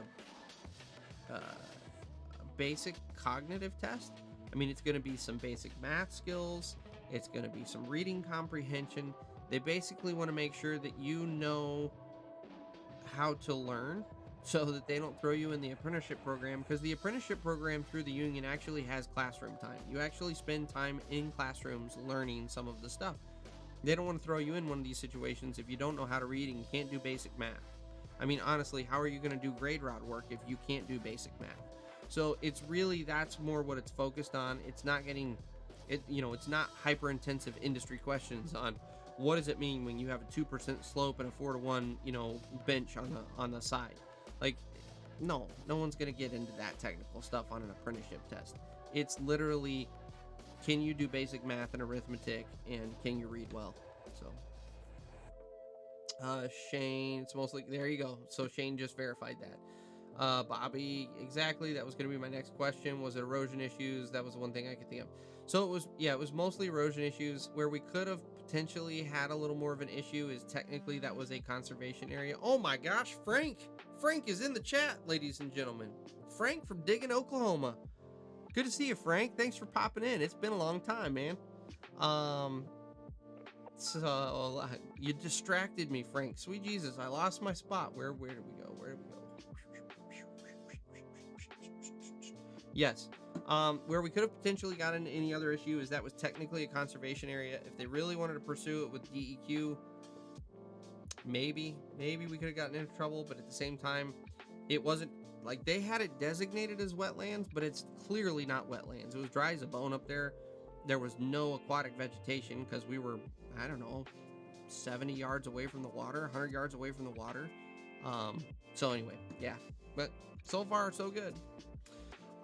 basic cognitive test. I mean, it's going to be some basic math skills. It's going to be some reading comprehension. They basically want to make sure that you know how to learn so that they don't throw you in the apprenticeship program, because the apprenticeship program through the union actually has classroom time. You actually spend time in classrooms learning some of the stuff. They don't want to throw you in one of these situations if you don't know how to read and can't do basic math. I mean, honestly, how are you going to do grade route work if you can't do basic math? So it's really, that's more what it's focused on. It's not getting it, it's not hyper intensive industry questions on what does it mean when you have a 2% slope and a 4-to-1, bench on the side. Like, no one's going to get into that technical stuff on an apprenticeship test. It's literally, can you do basic math and arithmetic, and can you read well? So, Shane, it's mostly, there you go. So Shane just verified that. Bobby, exactly. That was going to be my next question. Was it erosion issues? That was one thing I could think of. So it was mostly erosion issues. Where we could have potentially had a little more of an issue is technically that was a conservation area. Oh my gosh, Frank is in the chat, ladies and gentlemen. Frank from Diggin, Oklahoma. Good to see you, Frank. Thanks for popping in. It's been a long time, man. So you distracted me, Frank. Sweet Jesus, I lost my spot. Where did we go? Yes. Where we could have potentially gotten any other issue is that was technically a conservation area. If they really wanted to pursue it with DEQ, maybe we could have gotten into trouble, but at the same time, it wasn't like they had it designated as wetlands, but it's clearly not wetlands. It was dry as a bone up there. There was no aquatic vegetation because we were, 70 yards away from the water, 100 yards away from the water. So anyway, yeah, but so far so good.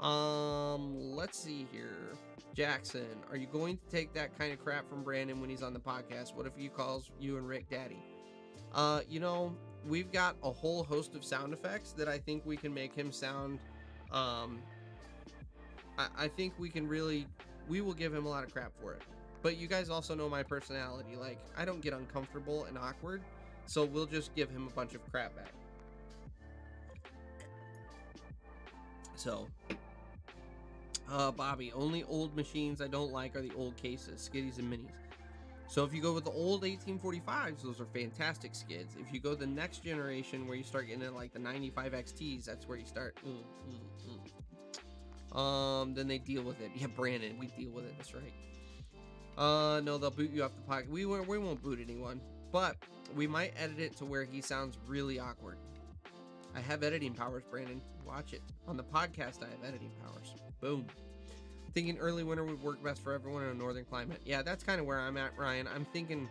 Let's see here. Jackson, are you going to take that kind of crap from Brandon when he's on the podcast? What if he calls you and Rick daddy? We've got a whole host of sound effects that I think we can make him sound, I think we can really we will give him a lot of crap for it. But you guys also know my personality. Like, I don't get uncomfortable and awkward, so we'll just give him a bunch of crap back. So, Bobby, only old machines I don't like are the old cases, skiddies and minis. So if you go with the old 1845s, those are fantastic skids. If you go the next generation where you start getting into like the 95 XTs, that's where you start. Then they deal with it. Yeah, Brandon, we deal with it. That's right. No, they'll boot you off the pocket. We won't boot anyone, but we might edit it to where he sounds really awkward. I have editing powers, Brandon. Watch it. On the podcast, I have editing powers. Boom. Thinking early winter would work best for everyone in a northern climate. Yeah, that's kind of where I'm at, Ryan. I'm thinking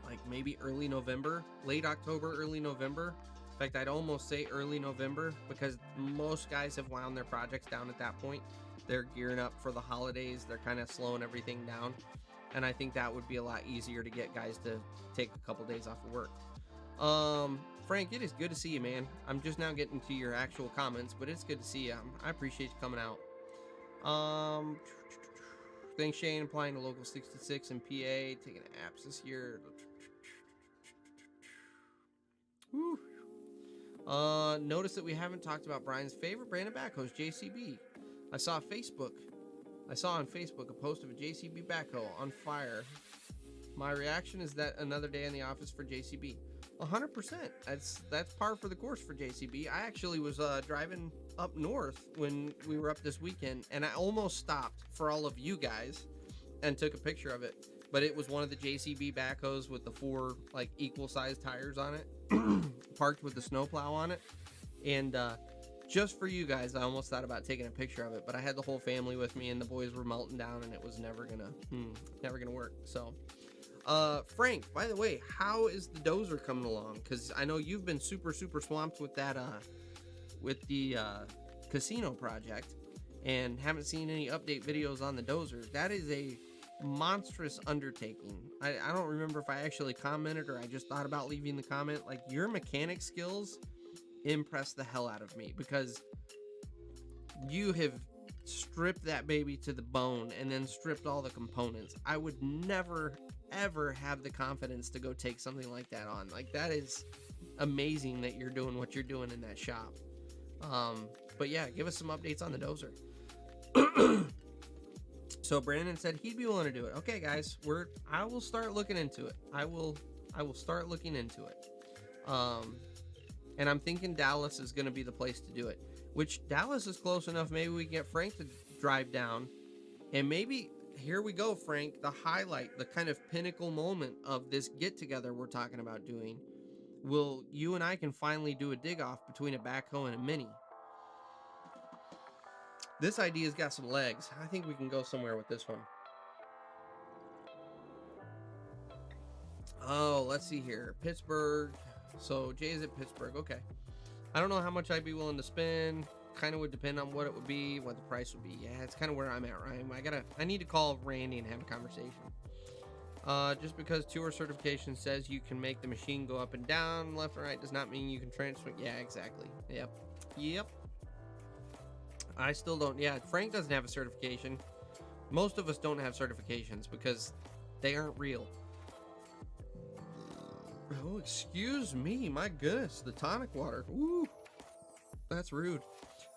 like maybe early November, late October, early November. In fact, I'd almost say early November because most guys have wound their projects down at that point. They're gearing up for the holidays. They're kind of slowing everything down. And I think that would be a lot easier to get guys to take a couple days off of work. Frank, it is good to see you, man. I'm just now getting to your actual comments, but it's good to see you. I appreciate you coming out. Thanks, Shane. Applying to local 66 in PA. Taking apps this year. Whew. Notice that we haven't talked about Brian's favorite brand of backhoes, JCB. I saw on Facebook a post of a JCB backhoe on fire. My reaction is that another day in the office for JCB. 100%. That's par for the course for JCB. I actually was driving up north when we were up this weekend, and I almost stopped for all of you guys and took a picture of it. But it was one of the JCB backhoes with the 4 like equal sized tires on it, parked with the snowplow on it, and just for you guys, I almost thought about taking a picture of it. But I had the whole family with me, and the boys were melting down, and it was never gonna work. So. Frank, by the way, how is the dozer coming along? Because I know you've been super swamped with that, with the casino project, and haven't seen any update videos on the dozer. That is a monstrous undertaking. I don't remember if I actually commented or I just thought about leaving the comment. Like, your mechanic skills impress the hell out of me because you have stripped that baby to the bone and then stripped all the components. I would never ever have the confidence to go take something like that on. Like, that is amazing that you're doing what you're doing in that shop. But yeah, give us some updates on the dozer. So Brandon said he'd be willing to do it. Okay, guys, I will start looking into it. I will start looking into it. And I'm thinking Dallas is going to be the place to do it. Which Dallas is close enough. Maybe we can get Frank to drive down, and maybe. Here we go, Frank, the highlight, the kind of pinnacle moment of this get-together we're talking about doing. You and I can finally do a dig-off between a backhoe and a mini. This idea's got some legs. I think we can go somewhere with this one. Oh, let's see here. Pittsburgh. So, Jay's at Pittsburgh. Okay. I don't know how much I'd be willing to spend. Kind of would depend on what it would be, what the price would be. Yeah, it's kind of where I'm at, Ryan. I need to call Randy and have a conversation. Just because tour certification says you can make the machine go up and down, left and right, does not mean you can transfer. Yeah, exactly. Yep. I still don't. Yeah, Frank doesn't have a certification. Most of us don't have certifications because they aren't real. Oh, excuse me. My goodness, the tonic water. Ooh, that's rude.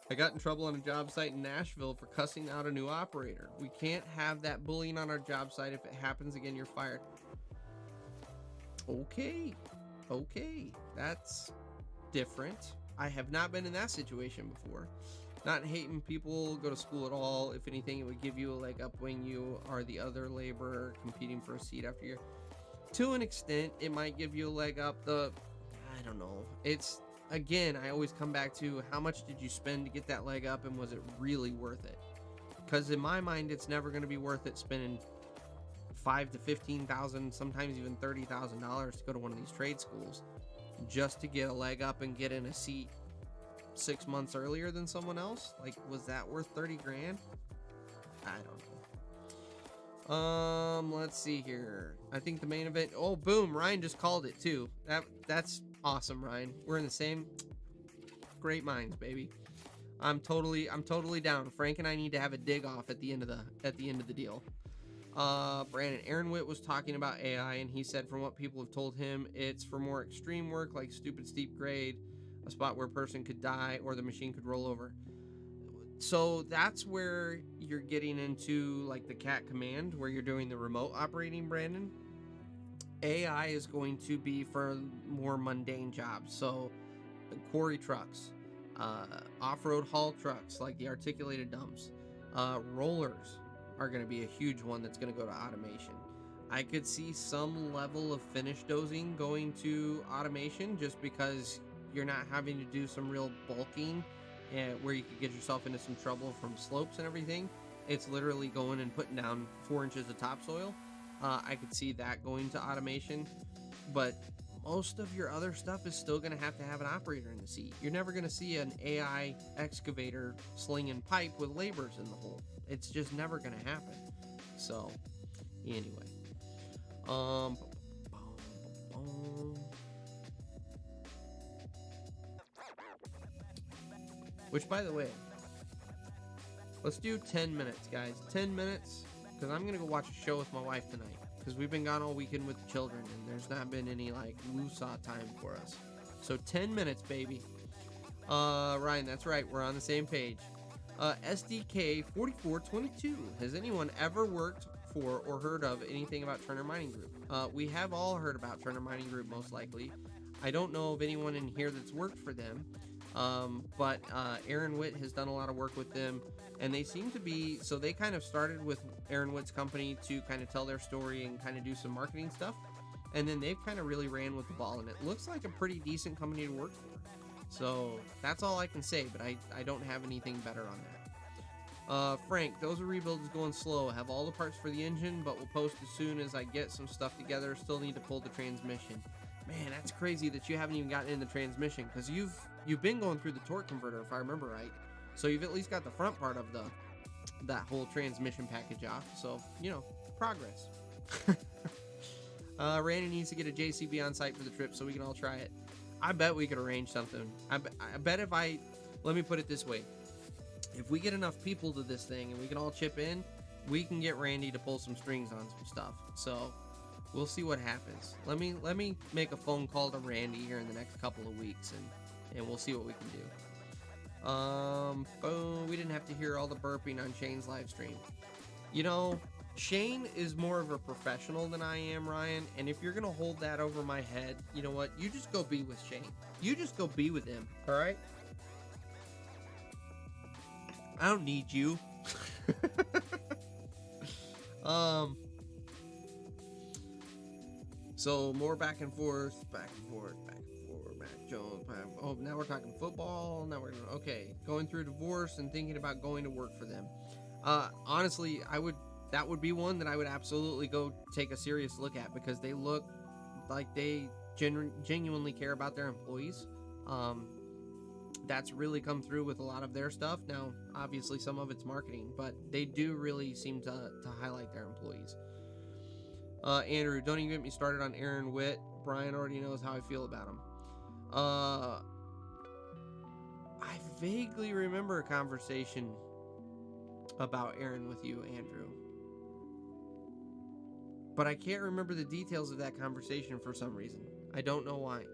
I got in trouble on a job site in Nashville for cussing out a new operator. We can't have that bullying on our job site. If it happens again, you're fired. Okay. That's different. I have not been in that situation before. Not hating people go to school at all. If anything, it would give you a leg up when you are the other laborer competing for a seat after you. To an extent, it might give you a leg up. I don't know. It's... Again, I always come back to how much did you spend to get that leg up, and was it really worth it? Because in my mind, it's never going to be worth it spending $5,000 to $15,000, sometimes even $30,000 to go to one of these trade schools just to get a leg up and get in a seat 6 months earlier than someone else. Like, was that worth 30 grand? I don't know. Let's see here. I think the main event. Oh, boom! Ryan just called it too. That's awesome, Ryan. We're in the same great minds, baby. I'm totally down. Frank and I need to have a dig off at the end of the deal. Brandon, Aaron Witt was talking about AI, and he said from what people have told him, it's for more extreme work like stupid steep grade, a spot where a person could die or the machine could roll over. So that's where you're getting into like the cat command, where you're doing the remote operating, Brandon. AI is going to be for more mundane jobs. So quarry trucks, off-road haul trucks like the articulated dumps, rollers are going to be a huge one that's going to go to automation. I could see some level of finish dozing going to automation just because you're not having to do some real bulking where you could get yourself into some trouble from slopes and everything. It's literally going and putting down 4 inches of topsoil. I could see that going to automation, but most of your other stuff is still going to have an operator in the seat. You're never going to see an AI excavator slinging pipe with laborers in the hole. It's just never going to happen. So, anyway. Which, by the way, let's do 10 minutes, guys. 10 minutes, because I'm going to go watch a show with my wife tonight. Because we've been gone all weekend with the children, and there's not been any, like, woo-saw time for us. So 10 minutes, baby. Ryan, that's right. We're on the same page. SDK 4422. Has anyone ever worked for or heard of anything about Turner Mining Group? We have all heard about Turner Mining Group, most likely. I don't know of anyone in here that's worked for them. But Aaron Witt has done a lot of work with them, and they seem to be, so they kind of started with Aaron Witt's company to kind of tell their story and kind of do some marketing stuff, and then they've kind of really ran with the ball, and it looks like a pretty decent company to work for. So that's all I can say, but I don't have anything better on that. Frank, those rebuilds going slow. Have all the parts for the engine, but will post as soon as I get some stuff together. Still need to pull the transmission. Man, that's crazy that you haven't even gotten in the transmission, because you've been going through the torque converter, if I remember right. So you've at least got the front part of that whole transmission package off. So, you know, progress. Randy needs to get a JCB on site for the trip so we can all try it. I bet we could arrange something. I bet let me put it this way. If we get enough people to this thing and we can all chip in, we can get Randy to pull some strings on some stuff. So we'll see what happens. Let me make a phone call to Randy here in the next couple of weeks, and we'll see what we can do. Boom. We didn't have to hear all the burping on Shane's live stream. You know, Shane is more of a professional than I am, Ryan, and if you're gonna hold that over my head, you know what? You just go be with Shane. You just go be with him, all right? I don't need you. So more back and forth, Mac Jones. Oh, now we're talking football. Now we're going through divorce and thinking about going to work for them. Honestly, that would be one that I would absolutely go take a serious look at, because they look like they genuinely care about their employees. That's really come through with a lot of their stuff. Now, obviously, some of it's marketing, but they do really seem to highlight their employees. Andrew, don't even get me started on Aaron Witt. Brian already knows how I feel about him. I vaguely remember a conversation about Aaron with you, Andrew, but I can't remember the details of that conversation for some reason. I don't know why,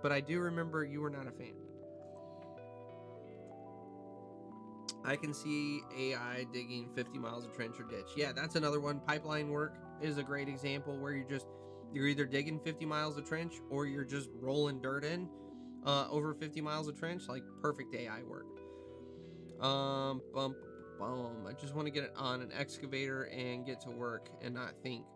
but I do remember you were not a fan. I can see AI digging 50 miles of trench or ditch. Yeah, that's another one. Pipeline work is a great example where you're either digging 50 miles of trench or you're just rolling dirt in over 50 miles of trench. Like, perfect AI work. I just want to get it on an excavator and get to work and not think.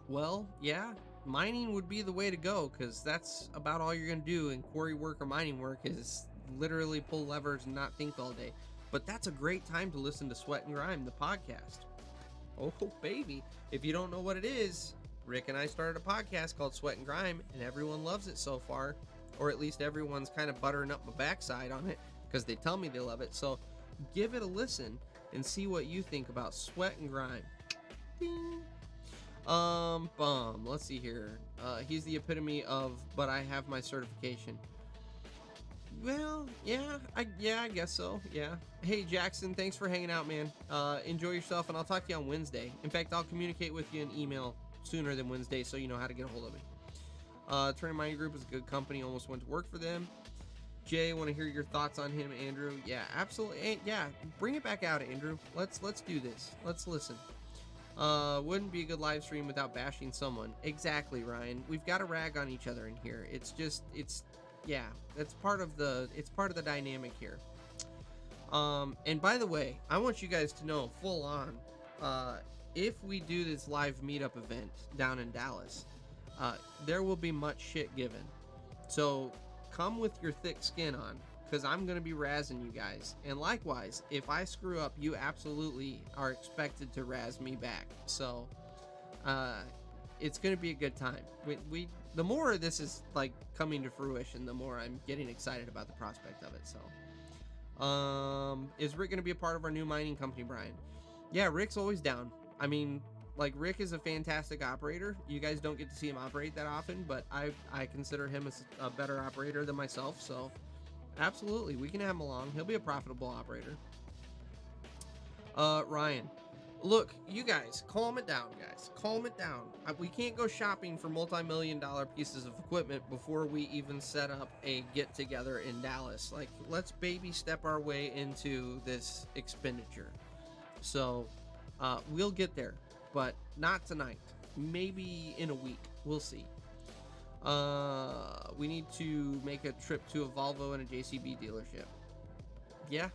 Well, yeah, mining would be the way to go, because that's about all you're going to do in quarry work or mining work is literally pull levers and not think all day. But that's a great time to listen to Sweat and Grime, the podcast. Oh, baby. If you don't know what it is, Rick and I started a podcast called Sweat and Grime, and everyone loves it so far. Or at least everyone's kind of buttering up my backside on it because they tell me they love it. So give it a listen and see what you think about Sweat and Grime. Ding. Let's see here. He's the epitome of, but I have my certification. Well, yeah, I guess so. Yeah. Hey, Jackson, thanks for hanging out, man. Enjoy yourself, and I'll talk to you on Wednesday. In fact, I'll communicate with you in email sooner than Wednesday, so you know how to get a hold of me. Turning Mind Group is a good company. Almost went to work for them. Jay, want to hear your thoughts on him, Andrew? Yeah, absolutely. Yeah, bring it back out, Andrew. Let's do this. Let's listen. Wouldn't be a good live stream without bashing someone. Exactly, Ryan. We've got to rag on each other in here. Yeah, it's part of the dynamic here. And by the way, I want you guys to know full on, if we do this live meetup event down in Dallas, there will be much shit given. So come with your thick skin on, because I'm going to be razzing you guys. And likewise, if I screw up, you absolutely are expected to razz me back. So it's going to be a good time. The more this is like coming to fruition, the more I'm getting excited about the prospect of it. So is Rick going to be a part of our new mining company, Brian? Yeah, Rick's always down. I mean, like, Rick is a fantastic operator. You guys don't get to see him operate that often, but I consider him as a better operator than myself. So absolutely, we can have him along. He'll be a profitable operator. Ryan, look, you guys, calm it down, guys. Calm it down. We can't go shopping for multi-million-dollar pieces of equipment before we even set up a get-together in Dallas. Like, let's baby step our way into this expenditure. So we'll get there, but not tonight. Maybe in a week. We'll see. We need to make a trip to a Volvo and a JCB dealership. Yeah,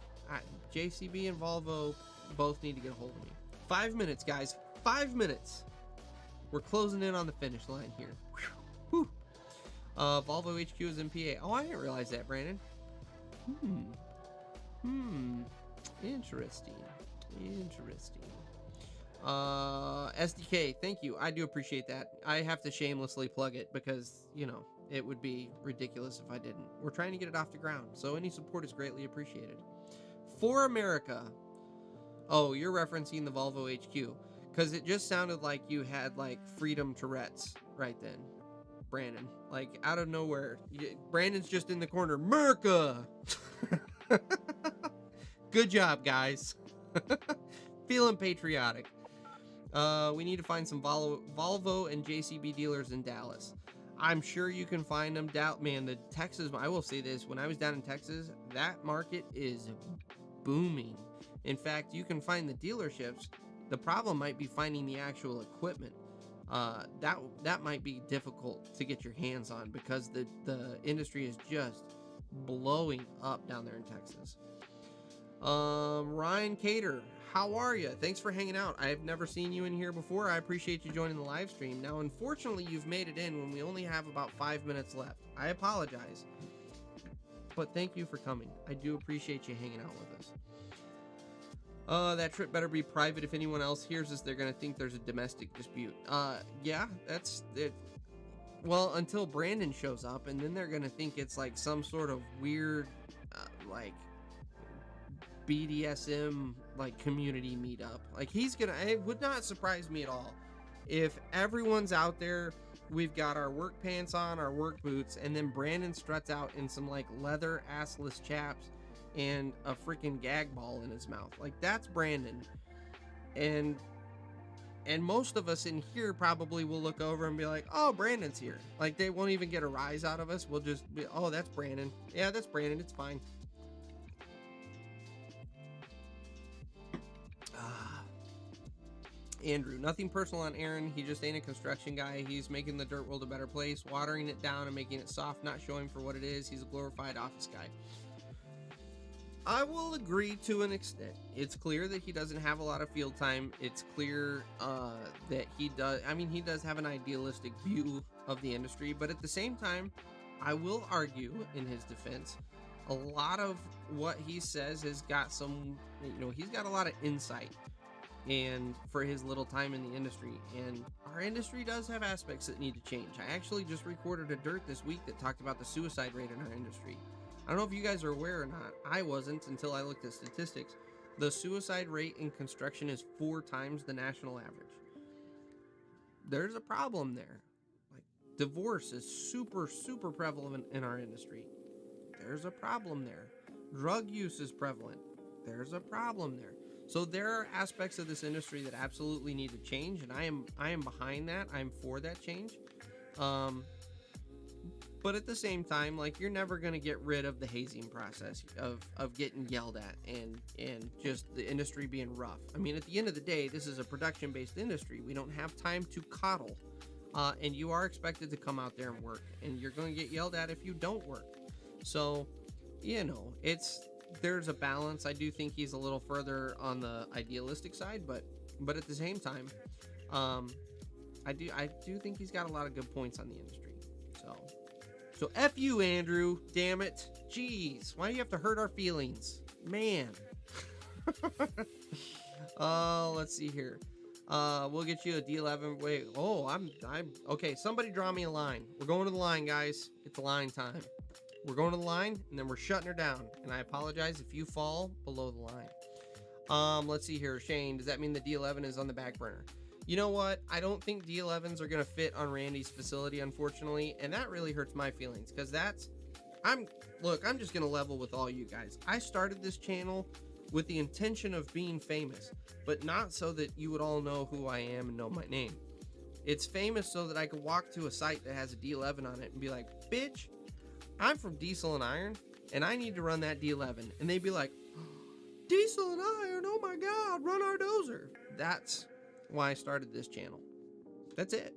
JCB and Volvo both need to get a hold of me. 5 minutes, guys. 5 minutes. We're closing in on the finish line here. Whew. Volvo HQ is in PA. Oh, I didn't realize that, Brandon. Interesting. SDK, thank you. I do appreciate that. I have to shamelessly plug it because, you know, it would be ridiculous if I didn't. We're trying to get it off the ground, so any support is greatly appreciated. For America. Oh, you're referencing the Volvo HQ, because it just sounded like you had, like, Freedom Tourette's right then, Brandon. Like, out of nowhere. Brandon's just in the corner. America! Good job, guys. Feeling patriotic. We need to find some Volvo and JCB dealers in Dallas. I'm sure you can find them. Man, the Texas, I will say this, when I was down in Texas, that market is booming. In fact, you can find the dealerships. The problem might be finding the actual equipment. That might be difficult to get your hands on because the industry is just blowing up down there in Texas. Ryan Cater, how are you? Thanks for hanging out. I've never seen you in here before. I appreciate you joining the live stream. Now, unfortunately, you've made it in when we only have about 5 minutes left. I apologize, but thank you for coming. I do appreciate you hanging out with us. That trip better be private. If anyone else hears this, they're gonna think there's a domestic dispute. Yeah, that's it. Well, until Brandon shows up, and then they're gonna think it's like some sort of weird, like BDSM like community meetup. Like it would not surprise me at all if everyone's out there. We've got our work pants on, our work boots, and then Brandon struts out in some like leather assless chaps and a freaking gag ball in his mouth. Like, that's Brandon. And most of us in here probably will look over and be like, oh, Brandon's here. Like, they won't even get a rise out of us. We'll just be, oh, that's Brandon. Yeah, that's Brandon. It's fine. Andrew, nothing personal on Aaron. He just ain't a construction guy. He's making the dirt world a better place, watering it down and making it soft, not showing for what it is. He's a glorified office guy. I will agree to an extent. It's clear that he doesn't have a lot of field time. It's clear that he does have an idealistic view of the industry, but at the same time, I will argue in his defense, a lot of what he says has got some, he's got a lot of insight and for his little time in the industry, and our industry does have aspects that need to change. I actually just recorded a dirt this week that talked about the suicide rate in our industry. I don't know if you guys are aware or not. I wasn't until I looked at statistics. The suicide rate in construction is 4 times the national average. There's a problem there. Like, divorce is super, super prevalent in our industry. There's a problem there. Drug use is prevalent. There's a problem there. So there are aspects of this industry that absolutely need to change, and I am behind that. I'm for that change. But at the same time, like, you're never going to get rid of the hazing process of getting yelled at and just the industry being rough. I mean, at the end of the day, this is a production-based industry. We don't have time to coddle. And you are expected to come out there and work, and you're going to get yelled at if you don't work. So, you know, there's a balance. I do think he's a little further on the idealistic side, but at the same time, I do think he's got a lot of good points on the industry. So F you, Andrew. Damn it. Jeez, why do you have to hurt our feelings, man? Let's see here. We'll get you a D11. Wait, oh, I'm okay. Somebody draw me a line. We're going to the line, guys. It's line time. We're going to the line, and then we're shutting her down. And I apologize if you fall below the line. Let's see here. Shane, does that mean the D11 is on the back burner? You know what? I don't think D11s are going to fit on Randy's facility, unfortunately. And that really hurts my feelings, because I'm just going to level with all you guys. I started this channel with the intention of being famous, but not so that you would all know who I am and know my name. It's famous so that I could walk to a site that has a D11 on it and be like, bitch, I'm from Diesel and Iron, and I need to run that D11. And they'd be like, Diesel and Iron, oh my God, run our dozer. That's why I started this channel. That's it.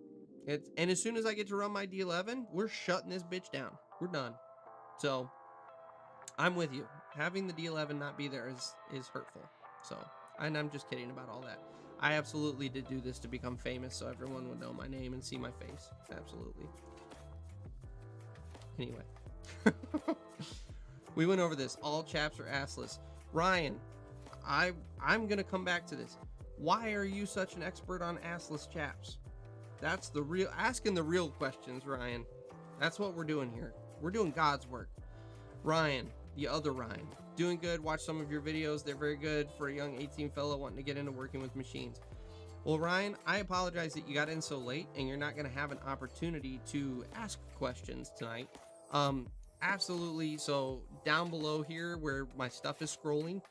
And as soon as I get to run my D11, we're shutting this bitch down. We're done. So I'm with you. Having the D11 not be there is hurtful. So, and I'm just kidding about all that. I absolutely did do this to become famous so everyone would know my name and see my face. Absolutely. Anyway. We went over this. All chaps are assless. Ryan, I'm going to come back to this. Why are you such an expert on assless chaps? That's asking the real questions, Ryan. That's what we're doing here. We're doing God's work. Ryan, the other Ryan, doing good. Watch some of your videos. They're very good for a young 18 fellow wanting to get into working with machines. Well, Ryan, I apologize that you got in so late and you're not going to have an opportunity to ask questions tonight. Absolutely. So down below here where my stuff is scrolling,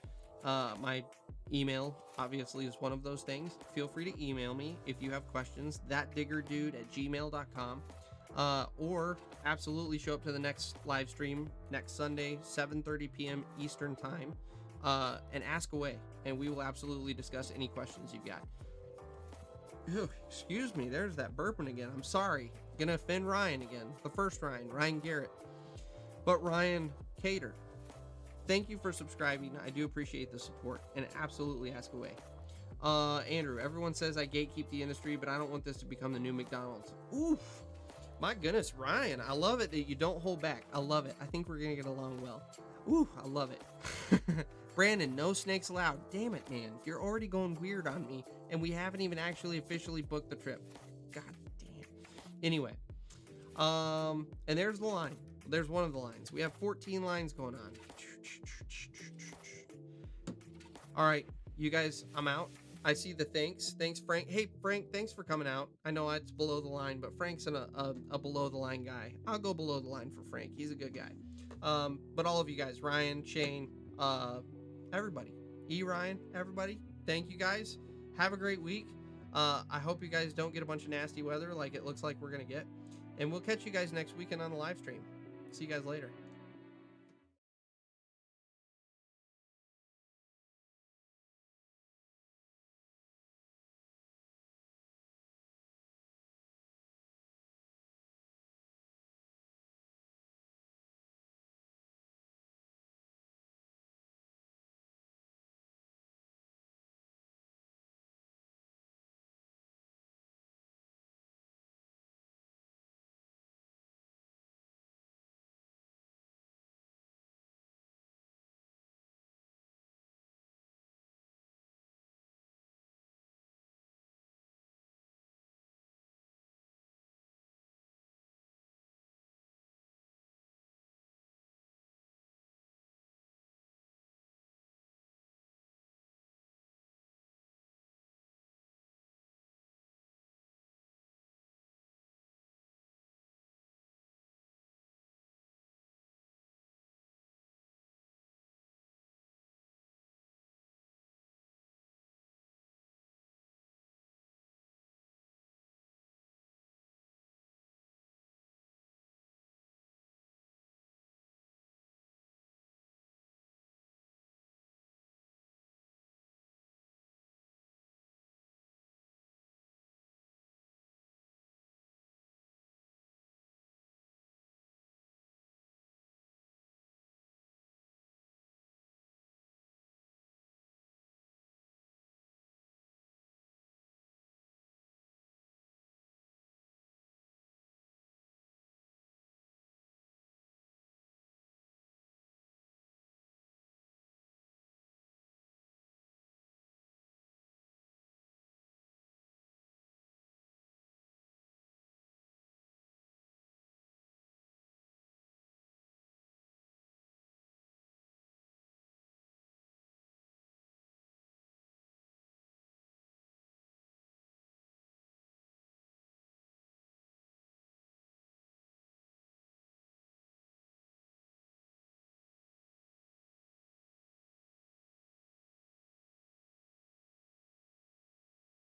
my email obviously is one of those things. Feel free to email me if you have questions, thatdiggerdude@gmail.com. Or absolutely show up to the next live stream next Sunday, 7:30 p.m. Eastern time, and ask away, and we will absolutely discuss any questions you've got. Ew, excuse me, there's that burping again. I'm sorry. Gonna offend Ryan again. The first Ryan Garrett. But Ryan Cater, thank you for subscribing. I do appreciate the support, and absolutely ask away. Andrew, everyone says I gatekeep the industry, but I don't want this to become the new McDonald's. Oof. My goodness, Ryan, I love it that you don't hold back. I love it. I think we're going to get along well. Ooh, I love it. Brandon, no snakes allowed. Damn it, man. You're already going weird on me, and we haven't even actually officially booked the trip. God damn. Anyway, and there's the line. There's one of the lines. We have 14 lines going on. All right, you guys, I'm out. I see the thanks. Thanks, Frank. Hey, Frank, thanks for coming out. I know it's below the line, but Frank's a below the line guy. I'll go below the line for Frank. He's a good guy. But all of you guys, Ryan, Shane, everybody, Ryan, everybody, thank you guys. Have a great week. I hope you guys don't get a bunch of nasty weather like it looks like we're going to get. And we'll catch you guys next weekend on the live stream. See you guys later.